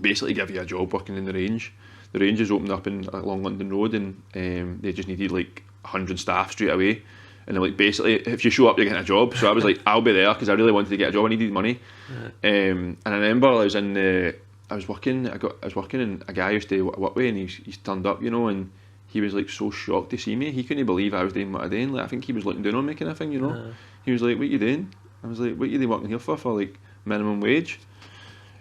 S2: basically give you a job working in the range. The range is opened up along London Road, and they just needed like 100 staff straight away. And they're like, basically, if you show up, you're getting a job. So I was like, I'll be there, because I really wanted to get a job. I needed money. And I remember I was working, and a guy I used to work with, and he's turned up, and he was like so shocked to see me. He couldn't believe I was doing what I did. Like, I think he was looking down on me, kind of thing, He was like, what are you doing? I was like, what are you working here for like minimum wage?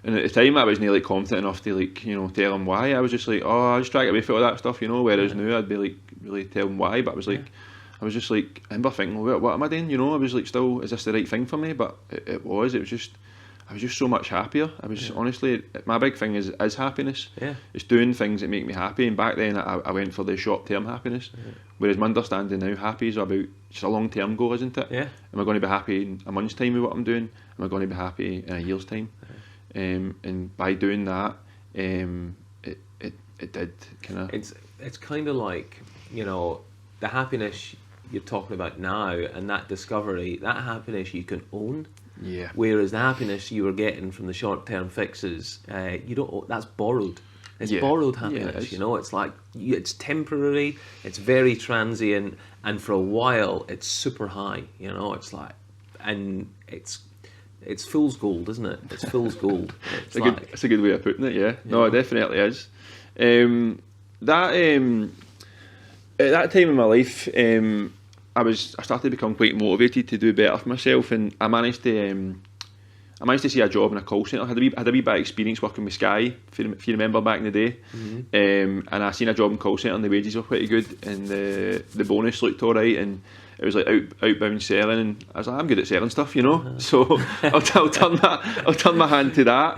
S2: And at the time, I was nearly confident enough to tell him why. I was just like, I just try to get away from all that stuff, Whereas now I'd be like, really tell him why. But I was like, I remember thinking, well, what am I doing? I was like, still, is this the right thing for me? But it was just, I was just so much happier. I was honestly, my big thing is happiness. Yeah. It's doing things that make me happy. And back then, I went for the short-term happiness. Yeah. Whereas my understanding now, happy is about just a long-term goal, isn't it? Yeah. Am I going to be happy in a month's time with what I'm doing? Am I going to be happy in a year's time? Yeah. And by doing that, it did kind of.
S1: It's kind of like, the happiness you're talking about now, and that discovery, that happiness you can own.
S2: Yeah.
S1: Whereas the happiness you were getting from the short-term fixes, you don't. That's borrowed. It's borrowed happiness. It's like it's temporary. It's very transient, and for a while, it's super high. It's like, and it's fool's gold, isn't it? It's fool's gold.
S2: It's a good way of putting it. Yeah. No, it definitely is. At that time in my life, I started to become quite motivated to do better for myself, and I managed to see a job in a call centre. I had a wee bit of experience working with Sky, if you remember back in the day. And I seen a job in call centre, and the wages were pretty good, and the bonus looked alright, and it was like outbound selling, and I was like, I'm good at selling stuff, So I'll turn my hand to that.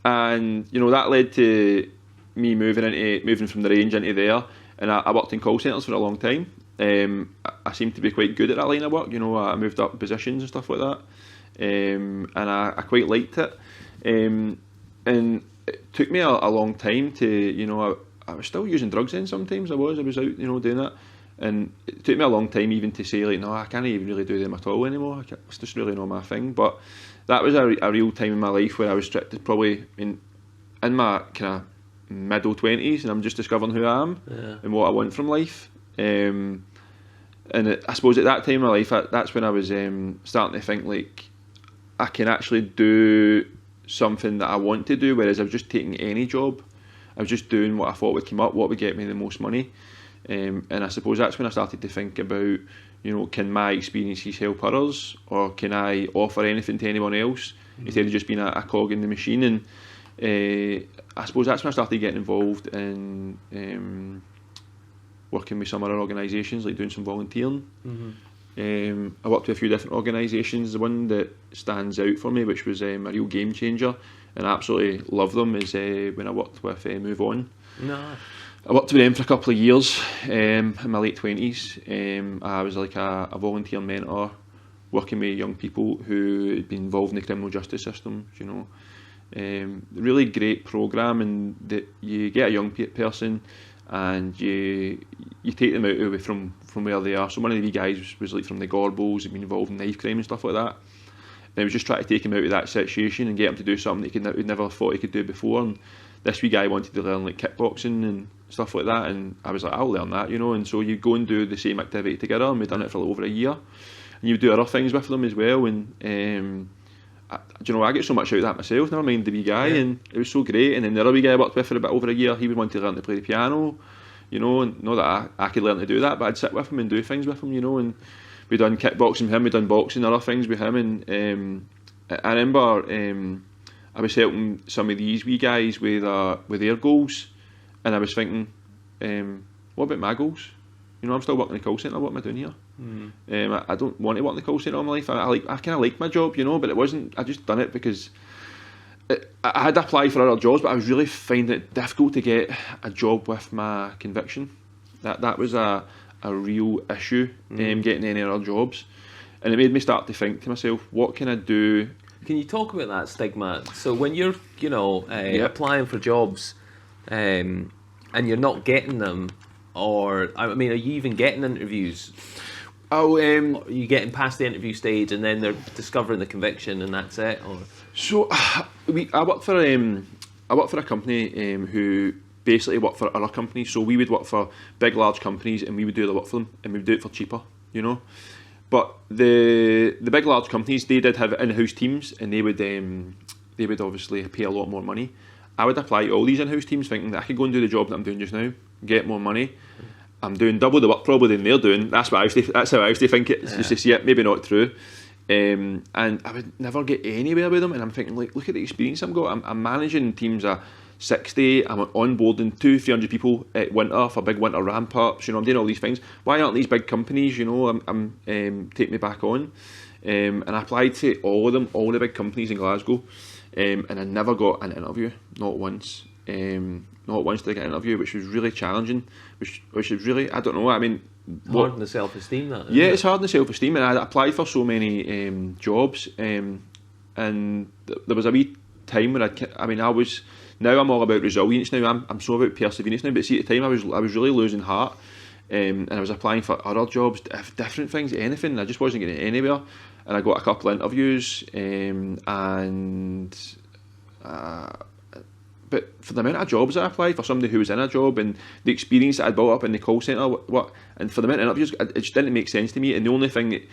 S2: And that led to me moving from the range into there, and I worked in call centres for a long time. I seemed to be quite good at that line of work. I moved up positions and stuff like that, and I quite liked it. And it took me a long time to, I was still using drugs then sometimes. I was out, doing that. And it took me a long time even to say, like, no, I can't even really do them at all anymore. It's just really not my thing. But that was a real time in my life where I was restricted, probably in my kind of middle 20s, and I'm just discovering who I am and what I want from life. I suppose at that time in my life, that's when I was starting to think, like, I can actually do something that I want to do, whereas I was just taking any job. I was just doing what I thought would come up, what would get me the most money. And I suppose that's when I started to think about, you know, can my experiences help others, or can I offer anything to anyone else instead of just being a cog in the machine? And I suppose that's when I started getting involved in working with some other organisations, like doing some volunteering. I worked with a few different organisations. The one that stands out for me, which was a real game changer, and I absolutely love them, is when I worked with Move On. I worked with them for a couple of years in my late 20s. I was like a volunteer mentor, working with young people who had been involved in the criminal justice system, you know. Really great programme, and that you get a young person and you take them out away from where they are. So one of the wee guys was like from the Gorbals, had been involved in knife crime and stuff like that. And I was just trying to take him out of that situation and get him to do something that he'd never thought he could do before. And this wee guy wanted to learn like kickboxing and stuff like that, and I was like, I'll learn that, you know. And so you go and do the same activity together, and we've done it for over a year. And you do other things with them as well, and you know, I get so much out of that myself, never mind the wee guy, and it was so great. And then the other wee guy I worked with for a bit over a year, he would want to learn to play the piano, you know, and not that I could learn to do that, but I'd sit with him and do things with him, you know. And we'd done kickboxing with him, we'd done boxing, other things with him. And I remember I was helping some of these wee guys with their goals, and I was thinking, what about my goals? You know, I'm still working in the call centre, what am I doing here? I don't want to work in the call centre all my life. I kind of like my job, you know, but it wasn't, I just done it because I had applied for other jobs, but I was really finding it difficult to get a job with my conviction. That was a real issue, getting any other jobs. And it made me start to think to myself, what can I do?
S1: Can you talk about that stigma? So when you're, you know, applying for jobs and you're not getting them, or, I mean, are you even getting interviews? Are you getting past the interview stage and then they're discovering the conviction and that's it? Or?
S2: So I worked for a company who basically worked for other companies. So we would work for big, large companies, and we would do the work for them, and we would do it for cheaper, you know. But the big, large companies, they did have in-house teams, and they would obviously pay a lot more money. I would apply to all these in-house teams thinking that I could go and do the job that I'm doing just now, get more money. I'm doing double the work probably than they're doing. That's how I used to think it. It's just to see it, maybe not true. And I would never get anywhere with them. And I'm thinking, like, look at the experience I've got. I'm managing teams of 60. I'm onboarding 200-300 people at winter for big winter ramp ups. You know, I'm doing all these things. Why aren't these big companies, you know, I'm taking me back on? And I applied to all of them, all the big companies in Glasgow. And I never got an interview, not once. Not once did I get an interview, which was really challenging, which is really, I don't know, I mean...
S1: Hard on the self-esteem, that,
S2: yeah, it's hard on the self-esteem, and I applied for so many jobs, and there was a wee time when now I'm all about resilience now, I'm so about perseverance now, but see, at the time I was really losing heart, and I was applying for other jobs, different things, anything, and I just wasn't getting anywhere, and I got a couple of interviews, but for the amount of jobs that I applied for somebody who was in a job and the experience that I'd built up in the call centre, and for the amount of interviews, it just didn't make sense to me. And the only thing that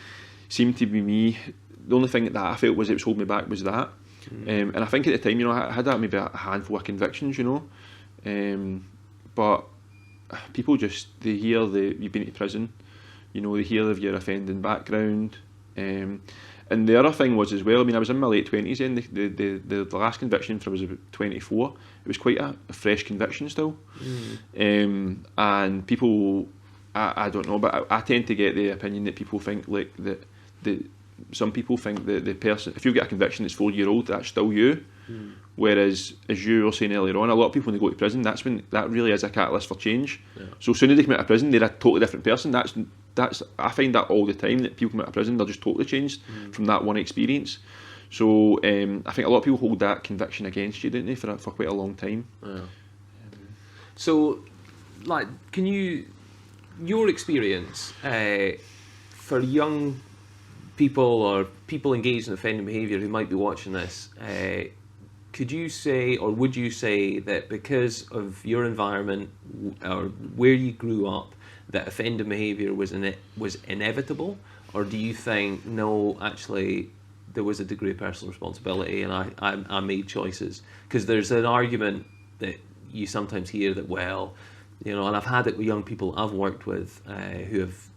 S2: seemed to be the only thing that I felt was it was holding me back was that. And I think at the time, you know, I had maybe a handful of convictions, you know. But people just, they hear you've been to prison, you know, they hear of your offending background. And the other thing was as well, I mean, I was in my late 20s then, the last conviction for I was about 24. It was quite a fresh conviction still. And people, I don't know, but I tend to get the opinion that people think like some people think that the person, if you get a conviction that's 4-year-old, that's still you. Whereas, as you were saying earlier on, a lot of people when they go to prison, that's when that really is a catalyst for change. So as soon as they come out of prison, they're a totally different person. That's I find that all the time, that people come out of prison, they're just totally changed from that one experience. So I think a lot of people hold that conviction against you, don't they, for quite a long time.
S1: So, like, can you your experience for young people or people engaged in offending behaviour who might be watching this, could you say, or would you say that because of your environment or where you grew up, that offending behaviour was inevitable, or do you think no, actually there was a degree of personal responsibility and I made choices? Because there's an argument that you sometimes hear that, well, you know, and I've had it with young people I've worked with who have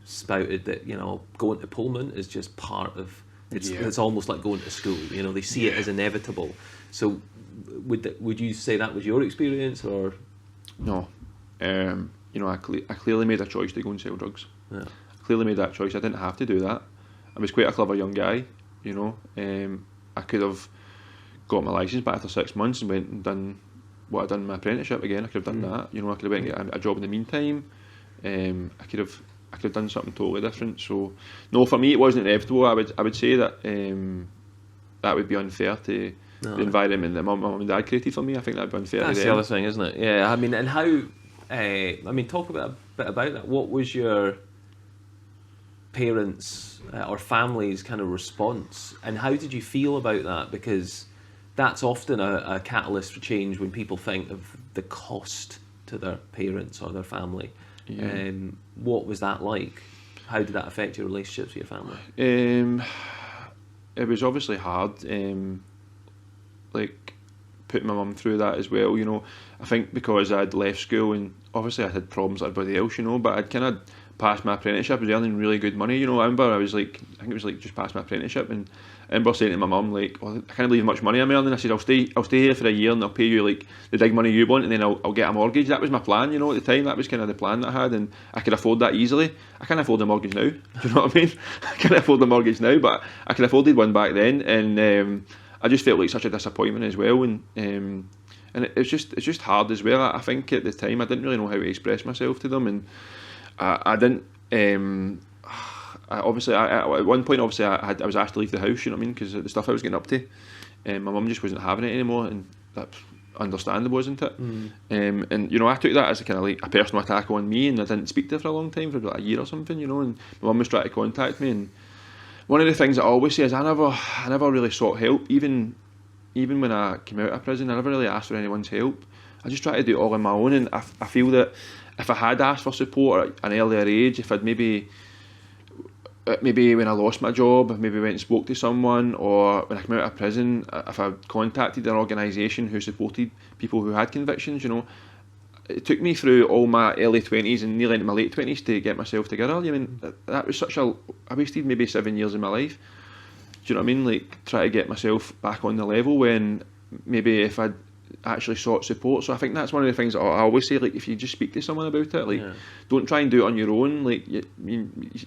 S1: spouted that, you know, going to Pullman is just part of it's almost like going to school. You know, they see it as inevitable. So would you say that was your experience, or
S2: no? You know, I clearly made a choice to go and sell drugs.
S1: Yeah.
S2: I clearly made that choice. I didn't have to do that. I was quite a clever young guy, you know. I could have got my licence back after 6 months and went and done what I'd done in my apprenticeship again. I could have done that, you know. I could have went and got a job in the meantime. I could have done something totally different. So no, for me it wasn't inevitable. I would say that that would be unfair to the environment that mum and dad created for me. I think that'd be unfair.
S1: That's
S2: to
S1: the
S2: them.
S1: other thing, isn't it? Yeah. I mean, and how? I mean, talk a bit about that. What was your parents' or family's kind of response, and how did you feel about that? Because that's often a catalyst for change when people think of the cost to their parents or their family. Yeah. What was that like? How did that affect your relationships with your family?
S2: It was obviously hard, like putting my mum through that as well, you know. I think because I'd left school and obviously I had problems like everybody else, you know, but I'd kind of passed my apprenticeship. I was earning really good money, you know. I remember I think it was like just past my apprenticeship, and I remember saying to my mum, like, well, I can't believe how much money I'm earning. I said, I'll stay here for a year and I'll pay you like the big money you want, and then I'll get a mortgage. That was my plan, you know, at the time. That was kind of the plan that I had, and I could afford that easily. I can't afford a mortgage now. Do you know what I mean? I can't afford the mortgage now, but I could afford one back then, and I just felt like such a disappointment as well, and it's just hard as well. I think at the time I didn't really know how to express myself to them, and I didn't. Obviously, at one point, obviously, I was asked to leave the house. You know what I mean? Because the stuff I was getting up to, my mum just wasn't having it anymore, and that's understandable, isn't it? And you know, I took that as a kind of like a personal attack on me, and I didn't speak to her for a long time, for about a year or something. You know, and my mum was trying to contact me, and one of the things I always say is I never really sought help, even when I came out of prison. I never really asked for anyone's help. I just tried to do it all on my own, and I feel that if I had asked for support at an earlier age, if I'd maybe when I lost my job, maybe went and spoke to someone, or when I came out of prison, if I contacted an organisation who supported people who had convictions, you know, it took me through all my early 20s and nearly into my late 20s to get myself together. I mean, that was I wasted maybe 7 years of my life. Do you know what I mean? Like, try to get myself back on the level when maybe if I'd actually sought support. So I think that's one of the things that I always say, like, if you just speak to someone about it, like, don't try and do it on your own. Like, you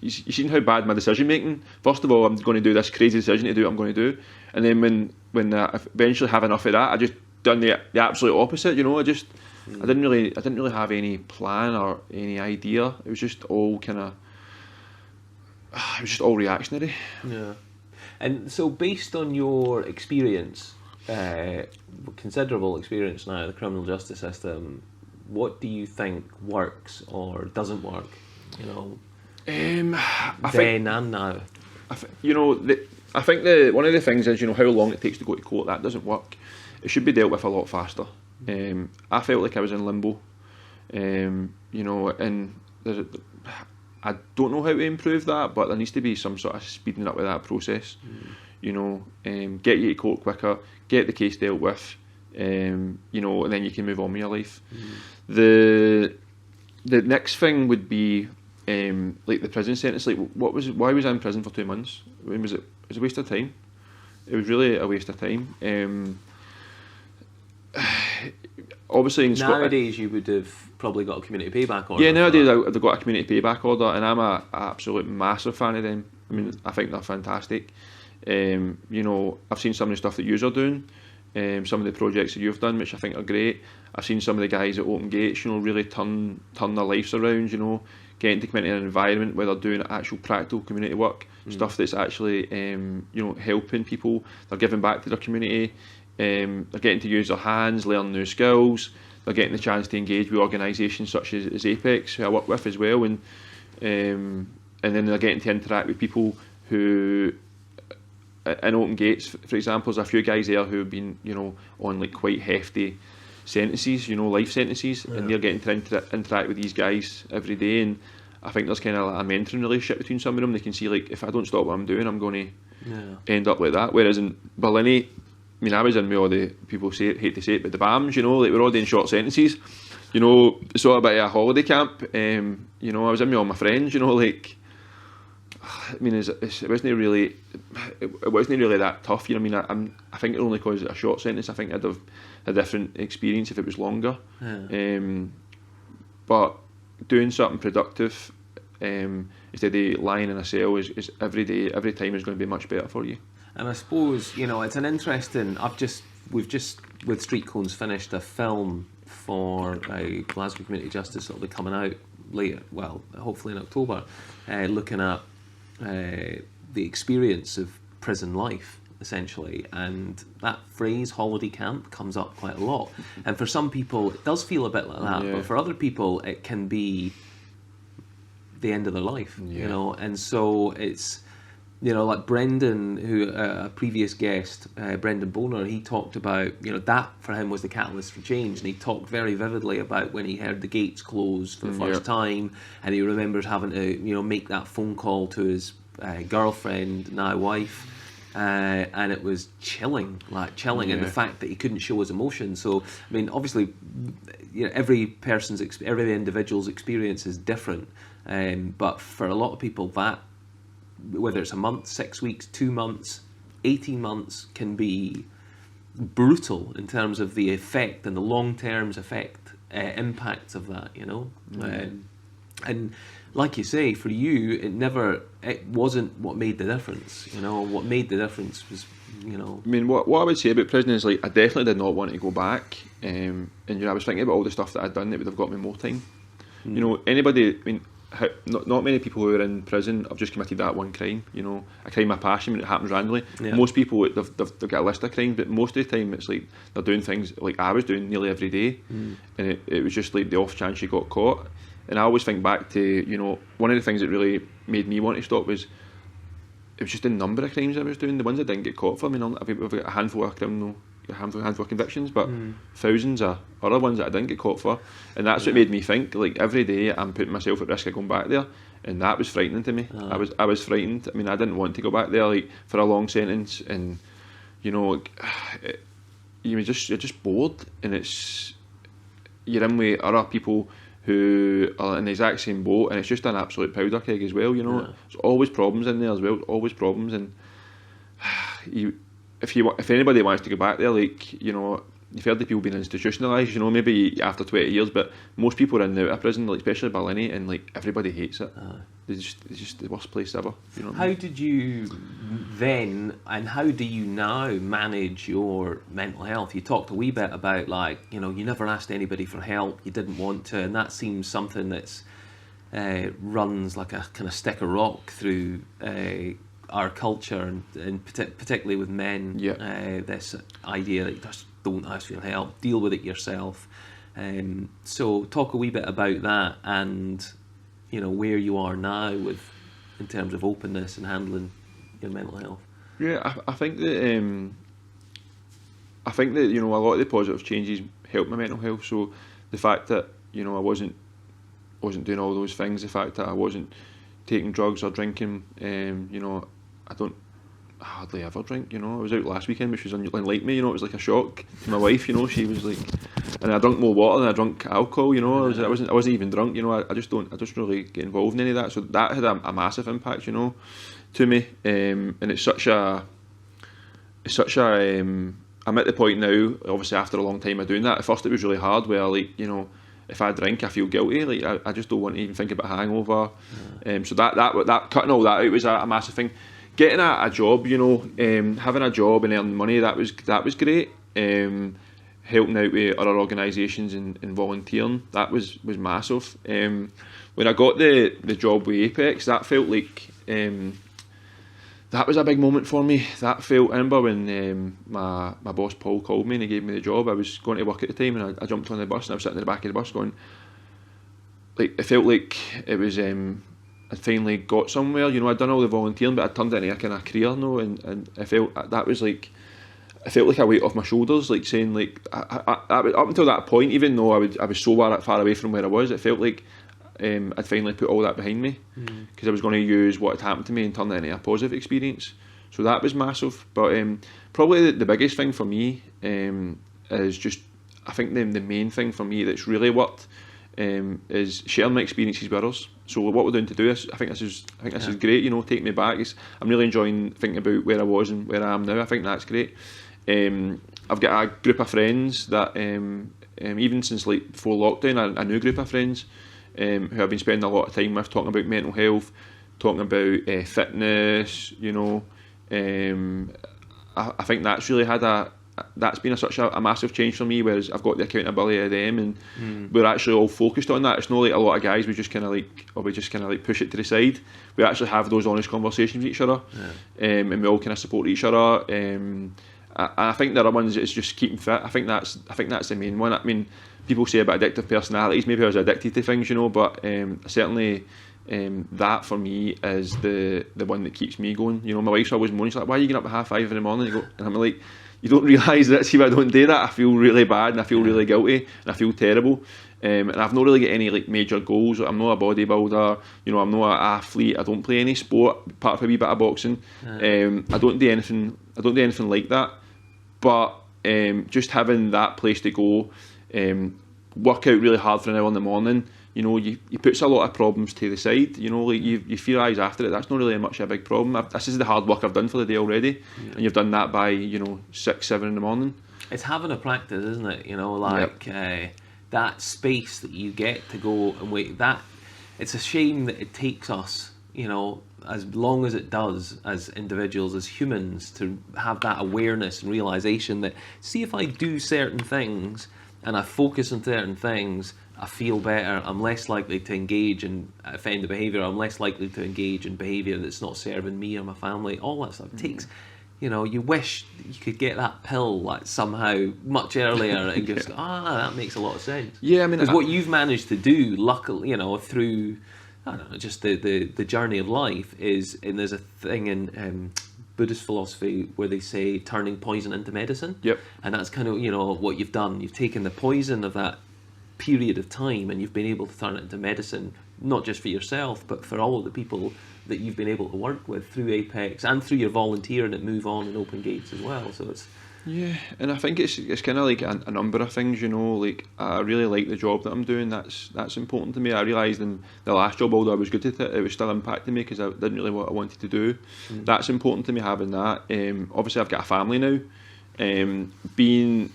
S2: seen how bad my decision making. First of all, I'm going to do this crazy decision to do what I'm going to do, and then when I eventually have enough of that, I just done the absolute opposite. You know, I didn't really have any plan or any idea. It was just all reactionary.
S1: Yeah. And so, based on your experience, considerable experience now in the criminal justice system, what do you think works or doesn't work? You know, I think now.
S2: I think one of the things is, you know, how long it takes to go to court. That doesn't work. It should be dealt with a lot faster. I felt like I was in limbo. You know, and I don't know how to improve that, but there needs to be some sort of speeding up with that process. You know, get you to court quicker, get the case dealt with, you know, and then you can move on with your life. The next thing would be like the prison sentence. Like, why was I in prison for 2 months? When was it? It was a waste of time. It was really a waste of time. Obviously, in
S1: nowadays you would have probably got a community payback order.
S2: Yeah, nowadays I've got a community payback order, and I'm an absolute massive fan of them. I mean, I think they're fantastic. You know, I've seen some of the stuff that you are doing, some of the projects that you've done, which I think are great. I've seen some of the guys at Open Gates, you know, really turn their lives around, you know, getting to come into an environment where they're doing actual practical community work, stuff that's actually, you know, helping people. They're giving back to their community. They're getting to use their hands, learn new skills. they're getting the chance to engage with organisations such as Apex, who I work with as well, and then they're getting to interact with people who, in Open Gates, for example, there's a few guys there who have been, on like quite hefty sentences, life sentences, and they're getting to interact with these guys every day, and I think there's kind of a mentoring relationship between some of them. They can see, like, if I don't stop what I'm doing, I'm going to end up like that. Whereas in Berlin, I was in with all the people hate to say it, but the BAMs, like we're all doing short sentences. It's sort of a bit of a holiday camp. I was in with all my friends. It wasn't really that tough. I think only because it's a short sentence, I think I'd have a different experience if it was longer. But doing something productive instead of lying in a cell is every day, every time is going to be much better for you.
S1: And I suppose, it's an interesting... We've just, with StreetCones, finished a film for Glasgow Community Justice that'll be coming out later, well, hopefully in October, looking at the experience of prison life, essentially. And that phrase, holiday camp, comes up quite a lot. And for some people, it does feel a bit like that, but for other people, it can be the end of their life, And so it's... like Brendan, who a previous guest, Brendan Boner, he talked about, that for him was the catalyst for change, and he talked very vividly about when he heard the gates close for the first time, and he remembers having to, make that phone call to his girlfriend, now wife, and it was chilling, and the fact that he couldn't show his emotion. So, obviously, every individual's experience is different, but for a lot of people, that, whether it's a month, 6 weeks, 2 months, 18 months, can be brutal in terms of the effect and the long-term impacts of that, and like you say, for you, it wasn't what made the difference. What made the difference was,
S2: what I would say about prison is, like, I definitely did not want to go back, and I was thinking about all the stuff that I'd done that would have got me more time. Anybody, not many people who are in prison have just committed that one crime, a crime of passion when it happens randomly. Most people, they've got a list of crimes, but most of the time it's like they're doing things like I was doing nearly every day, and it was just like the off chance you got caught. And I always think back to, one of the things that really made me want to stop was, it was just the number of crimes I was doing, the ones I didn't get caught for. We've got a handful of convictions, but thousands of other ones that I didn't get caught for, and that's what made me think, like, every day I'm putting myself at risk of going back there, and that was frightening to me. I was frightened. I didn't want to go back there, like, for a long sentence, and you're just bored, and you're in with other people who are in the exact same boat, and it's just an absolute powder keg as well. There's always problems in there as well, always problems, and if anybody wants to go back there, like, you've heard of people being institutionalised, maybe after 20 years, but most people are in and out of prison, like, especially Berlin, and like everybody hates it. It's just the worst place ever.
S1: How did you then, and how do you now manage your mental health? You talked a wee bit about, like, you never asked anybody for help, you didn't want to, and that seems something that's runs like a kind of stick of rock through our culture, and particularly with men, this idea that you just don't ask for help, deal with it yourself. So talk a wee bit about that, and where you are now in terms of openness and handling your mental health.
S2: I think that a lot of the positive changes helped my mental health. So the fact that I wasn't doing all those things, the fact that I wasn't taking drugs or drinking, I don't hardly ever drink. I was out last weekend, which was unlike me. It was like a shock to my wife. She was like, and I drank more water than I drank alcohol. I wasn't even drunk. I just really get involved in any of that. So that had a massive impact, to me. And it's such a. I'm at the point now, obviously after a long time of doing that. At first it was really hard, where, like, if I drink, I feel guilty. Like, I just don't want to even think about a hangover. So that cutting all that out was a massive thing. Getting a job, having a job and earning money, that was great. Helping out with other organisations and volunteering, that was massive. When I got the job with Apex, that felt like that was a big moment for me. That felt, I remember when my boss Paul called me and he gave me the job. I was going to work at the time, and I jumped on the bus and I was sitting in the back of the bus going, like, it felt like it was, I'd finally got somewhere. You know, I'd done all the volunteering, but I'd turned it into a kind of career now, and I felt that was like, I felt like a weight off my shoulders, like saying, like, up until that point, even though I was so far away from where I was, it felt like I'd finally put all that behind me, because I was going to use what had happened to me and turn it into a positive experience. So that was massive. But probably the biggest thing for me is just, I think the main thing for me that's really worked is sharing my experiences with others. So what we're doing to do this, I think this is great. You know, take me back. I'm really enjoying thinking about where I was and where I am now. I think that's great. I've got a group of friends that even since like before lockdown, a new group of friends who I've been spending a lot of time with, talking about mental health, talking about fitness. You know, I think that's really that's been such a massive change for me, whereas I've got the accountability of them, and we're actually all focused on that. It's not like a lot of guys, we just kind of like push it to the side. We actually have those honest conversations with each other, and we all kind of support each other. I think the other ones is just keeping fit. I think that's the main one. I mean, people say about addictive personalities, maybe I was addicted to things, you know, but certainly that for me is the one that keeps me going. You know, my wife's always moaning, she's like, why are you getting up at 5:30 in the morning? And I'm like, you don't realise that, see, if I don't do that, I feel really bad and I feel really guilty and I feel terrible. And I've not really got any like major goals. I'm not a bodybuilder, you know, I'm not an athlete, I don't play any sport apart from a wee bit of boxing. I don't do anything like that. But just having that place to go, work out really hard for an hour in the morning, you know, you puts a lot of problems to the side. You know, like you theorise after it, that's not really much of a big problem. This is the hard work I've done for the day already, and you've done that by, you know, 6, 7 in the morning. It's
S1: having a practice, isn't it? You know, like that space that you get to go and wait. That it's a shame that it takes us, you know, as long as it does as individuals, as humans, to have that awareness and realisation that, see, if I do certain things and I focus on certain things, I feel better, I'm less likely to engage in offending behaviour, I'm less likely to engage in behaviour that's not serving me or my family. All that stuff takes, you know, you wish you could get that pill like somehow much earlier and just that makes a lot of sense.
S2: Yeah, I mean,
S1: because what you've managed to do, luckily, you know, through, I don't know, just the journey of life is, and there's a thing in Buddhist philosophy where they say turning poison into medicine.
S2: Yep.
S1: And that's kind of, you know, what you've done. You've taken the poison of that period of time and you've been able to turn it into medicine, not just for yourself, but for all of the people that you've been able to work with through Apex and through your volunteering at Move On and Open Gates as well. So it's...
S2: Yeah, and I think it's kind of like a number of things, you know, like I really like the job that I'm doing, that's important to me. I realised in the last job, although I was good at it, it was still impacting me because I didn't really what I wanted to do. That's important to me, having that. Obviously I've got a family now. Being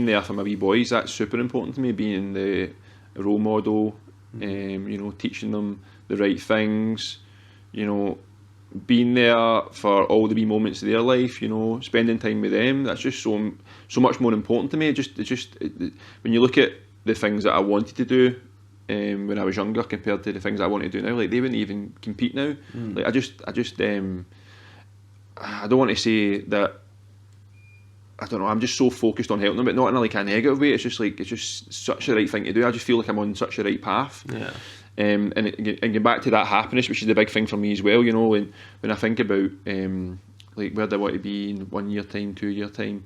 S2: there for my wee boys, that's super important to me, being the role model, you know, teaching them the right things, you know, being there for all the wee moments of their life, you know, spending time with them. That's just so much more important to me. When you look at the things that I wanted to do when I was younger compared to the things that I want to do now, like they wouldn't even compete now. Like I don't want to say that, I don't know, I'm just so focused on helping them, but not in a negative way. It's just such the right thing to do. I just feel like I'm on such a right path.
S1: Yeah.
S2: And get back to that happiness, which is the big thing for me as well. You know, when I think about like where do I want to be in 1 year time, 2 year time,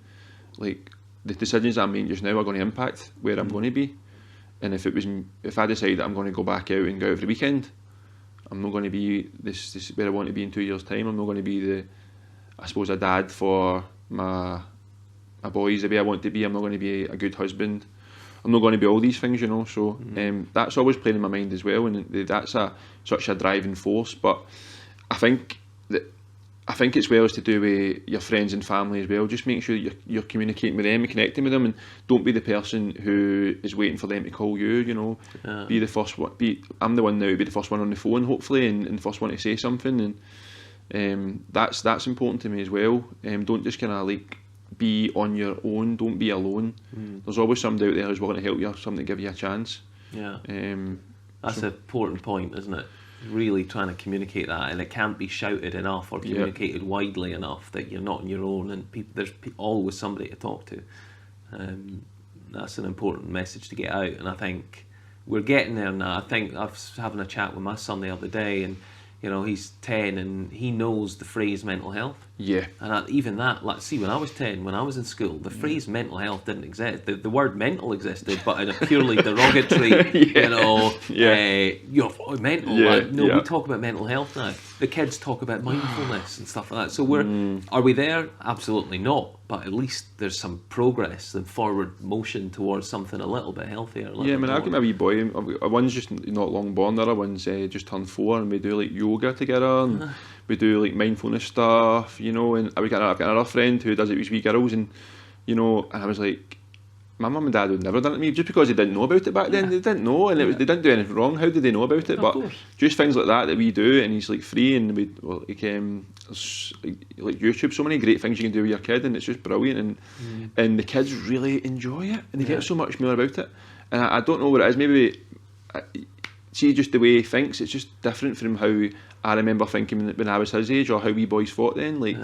S2: like the decisions I'm making just now are going to impact where I'm going to be. And if I decide that I'm going to go back out and go out every weekend, I'm not going to be this where I want to be in 2 years' time. I'm not going to be a dad for my boys the way I want to be. I'm not going to be a good husband. I'm not going to be all these things, you know. So that's always playing in my mind as well, and that's such a driving force. But I think it's well as to do with your friends and family as well. Just make sure you're communicating with them and connecting with them, and don't be the person who is waiting for them to call you. You know, be the first one. I'm the one now to be the first one on the phone, hopefully, and the first one to say something. And that's important to me as well. Don't just kind of like be on your own, don't be alone. There's always somebody out there who's willing to help you, something to give you a chance.
S1: Yeah. That's an important point, isn't it? really trying to communicate that, and it can't be shouted enough or communicated widely enough that you're not on your own, and there's always somebody to talk to. That's an important message to get out, and I think we're getting there now. I think I was having a chat with my son the other day, and he's 10 and he knows the phrase mental health.
S2: Yeah.
S1: And even that, like, see, when I was 10, when I was in school, the phrase mental health didn't exist. The word mental existed, but in a purely derogatory, you're mental.
S2: Yeah.
S1: Like, no, we talk about mental health now. The kids talk about mindfulness and stuff like that. So are we there? Absolutely not. But at least there's some progress and forward motion towards something a little bit healthier.
S2: I've got my wee boy. One's just not long born. The other one's just turned 4, and we do like yoga together, and we do like mindfulness stuff, and I've got another friend who does it with wee girls, and and I was like, my mum and dad would never done it to me, just because they didn't know about it back then. They didn't know, and they didn't do anything wrong. How did they know about it? But just things like that we do, and he's like free, and we like YouTube, so many great things you can do with your kid, and it's just brilliant, and the kids really enjoy it, and they get so much more about it. And I don't know what it is. Maybe see, just the way he thinks, it's just different from how I remember thinking when I was his age, or how we boys thought then. Like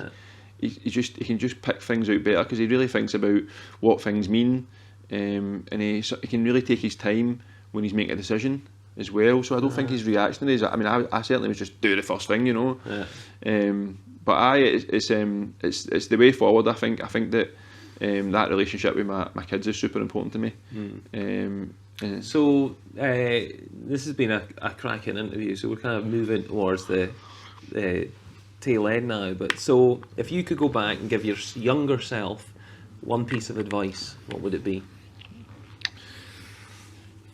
S2: he can just pick things out better, because he really thinks about what things mean, and he can really take his time when he's making a decision as well. So I don't think he's reactionary. I mean, I certainly was just do the first thing, but it's the way forward. I think that that relationship with my kids is super important to me.
S1: So this has been a cracking interview, so we're kind of moving towards the tail end now, but so if you could go back and give your younger self one piece of advice, what would it be?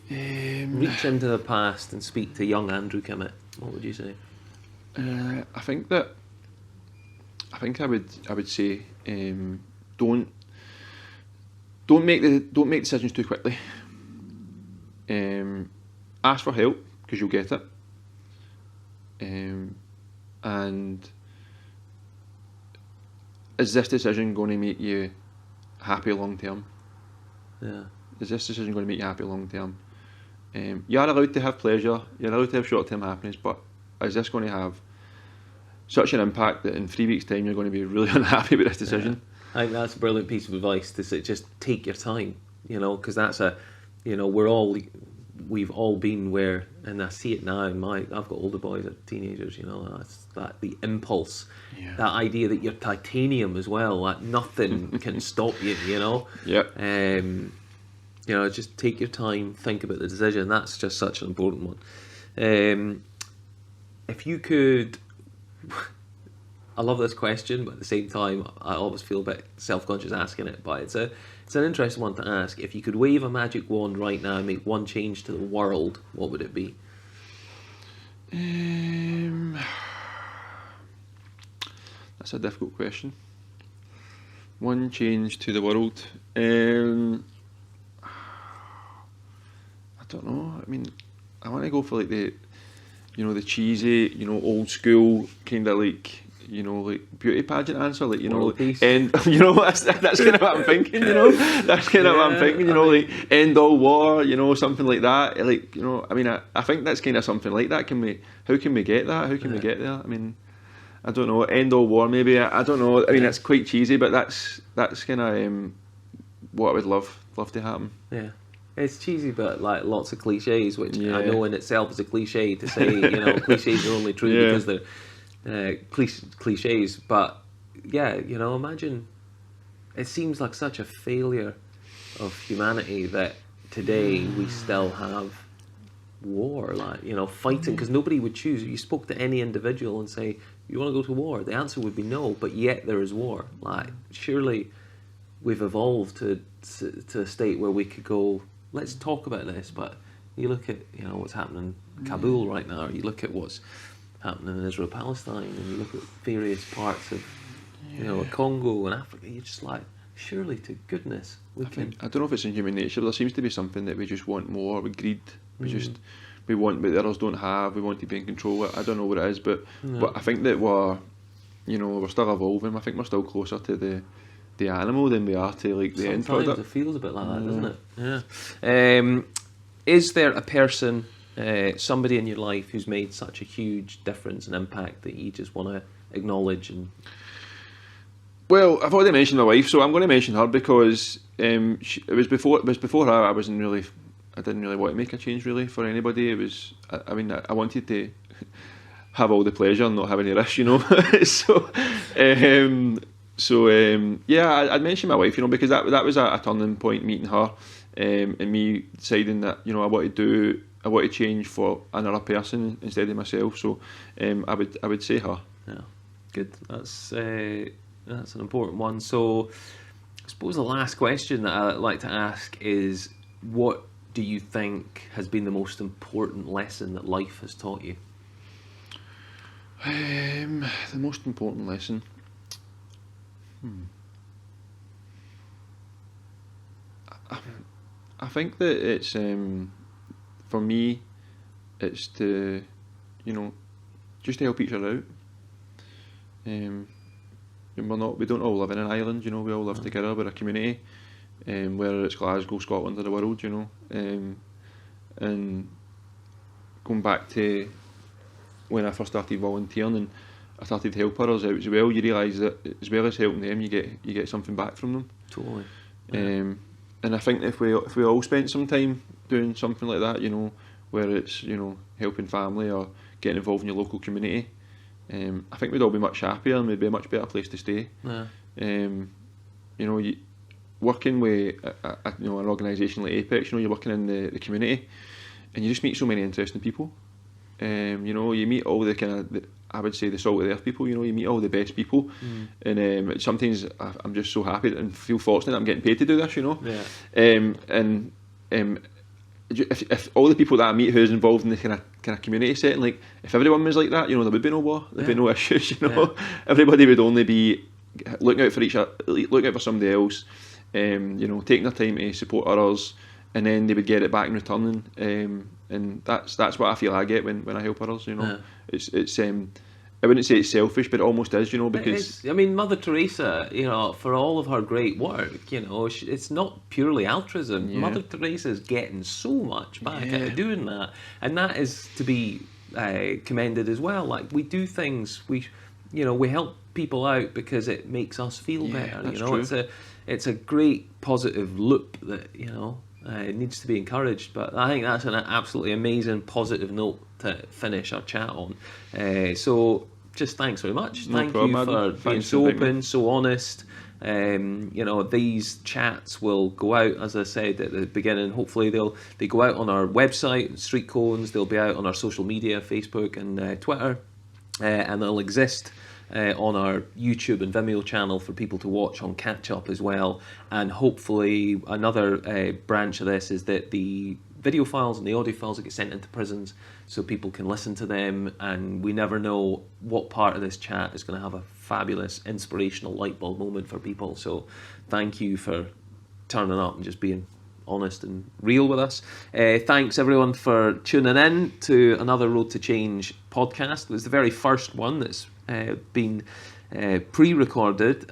S1: Reach into the past and speak to young Andrew Kimmett. What would you say?
S2: I think I would say don't make decisions too quickly. Ask for help, because you'll get it. And is this decision going to make you happy long term?
S1: Yeah.
S2: Is this decision going to make you happy long term? You're allowed to have pleasure, you're allowed to have short term happiness, but is this going to have such an impact that in 3 weeks' time you're going to be really unhappy with this decision?
S1: I think that's a brilliant piece of advice, to say just take your time, because that's we've all been where, and I see it now. I've got older boys, teenagers. That's that the impulse, that idea that you're titanium as well. That nothing can stop you.
S2: Yep.
S1: Just take your time, think about the decision. That's just such an important one. If you could, I love this question, but at the same time, I always feel a bit self-conscious asking it. But it's an interesting one to ask. If you could wave a magic wand right now and make one change to the world, what would it be?
S2: That's a difficult question. One change to the world. I don't know. I mean, I want to go for like the cheesy, old school kind of like, like beauty pageant answer, like and that's kind of what I'm thinking, that's kind of what I'm thinking, like end all war, something like that, like I mean, I think that's kind of something like that. How can we get that? How can we get there? I mean, I don't know, end all war maybe. I don't know. I mean, that's quite cheesy, but that's kind of what I would love to happen.
S1: Yeah. It's cheesy, but like lots of cliches, which I know in itself is a cliche to say. Cliches are only true because they're cliches. But imagine, it seems like such a failure of humanity that today we still have war, like fighting, because nobody would choose. If you spoke to any individual and say, you want to go to war, the answer would be no, but yet there is war. Like, surely we've evolved to a state where we could go, let's talk about this. But you look at what's happening in Kabul right now, or you look at what's happening in Israel, Palestine, and you look at various parts of Congo and Africa. You're just like, surely to goodness I
S2: don't know if it's in human nature, but there seems to be something that we just want more. We greed. We want what the others don't have. We want to be in control of it. I don't know what it is, but I think that we're still evolving. I think we're still closer to the animal than we are to like the end product.
S1: Sometimes it feels a bit like that, doesn't it? Yeah. Is there a person somebody in your life who's made such a huge difference and impact that you just want to acknowledge? And
S2: Well, I've already mentioned my wife, so I'm going to mention her because it was before her. I didn't really want to make a change really for anybody. It was, I wanted to have all the pleasure and not have any risk, you know. Yeah, I'd mention my wife, you know, because that was a turning point, meeting her, and me deciding that, you know, I want to change for another person instead of myself. So I would say her.
S1: yeah, good. That's an important one. So I suppose the last question that I'd like to ask is, what do you think has been the most important lesson that life has taught you?
S2: The most important lesson. I think that it's for me, it's to, you know, just to help each other out. We don't all live in an island, you know. We all live together. We're a community, whether it's Glasgow, Scotland, or the world, you know. And going back to when I first started volunteering and I started to help others out as well, you realise that as well as helping them, you get something back from them.
S1: Totally.
S2: And I think if we all spent some time doing something like that, you know, where it's, you know, helping family or getting involved in your local community, I think we'd all be much happier and we'd be a much better place to stay.
S1: Yeah.
S2: You know, working with an organisation like Apex, you know, you're working in the community, and you just meet so many interesting people. You know, you meet all the I would say the salt of the earth people. You know, you meet all the best people, and sometimes I'm just so happy and feel fortunate that I'm getting paid to do this. You know, if all the people that I meet who's involved in the kind of community setting, like if everyone was like that, you know, there would be no war, there'd be no issues. You know, everybody would only be looking out for each other, looking out for somebody else. You know, taking their time to support others, and then they would get it back in return. And that's what I feel I get when I help others. You know, it's I wouldn't say it's selfish, but it almost is. You know, because
S1: I mean, Mother Teresa, you know, for all of her great work, you know, it's not purely altruism. Yeah. Mother Teresa's getting so much back out of doing that, and that is to be commended as well. Like, we do things, we help people out because it makes us feel better.
S2: That's
S1: you know,
S2: true.
S1: It's a great positive loop that, you know, it needs to be encouraged. But I think that's an absolutely amazing positive note to finish our chat on. So just thanks very much. Thank you for being so open, so honest. You know, these chats will go out, as I said at the beginning. Hopefully they go out on our website, StreetCones. They'll be out on our social media, Facebook and Twitter, and they'll exist on our YouTube and Vimeo channel for people to watch on catch up as well. And hopefully another branch of this is that the video files and the audio files that get sent into prisons so people can listen to them, and we never know what part of this chat is going to have a fabulous inspirational light bulb moment for people. So thank you for turning up and just being honest and real with us. Thanks everyone for tuning in to another Road to Change podcast. It was the very first one that's been pre-recorded,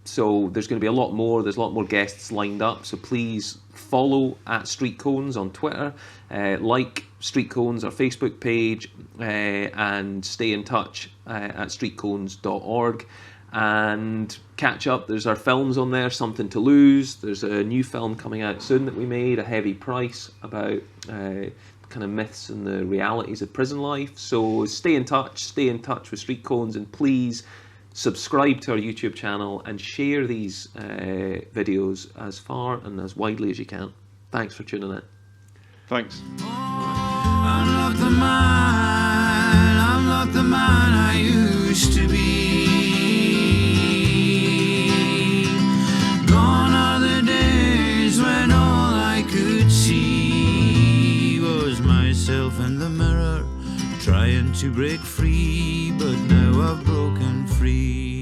S1: so there's going to be a lot more. There's a lot more guests lined up, so please follow at StreetCones on Twitter, like StreetCones, our Facebook page, and stay in touch at streetcones.org and catch up. There's our films on there, Something to Lose. There's a new film coming out soon that we made, A Heavy Price, about kind of myths and the realities of prison life. So stay in touch with StreetCones, and please subscribe to our YouTube channel and share these videos as far and as widely as you can. Thanks for tuning in.
S2: Thanks.
S3: I'm not the man I used to be. Gone are the days when all I could see was myself in the mirror, trying to break free, but now I've broken free.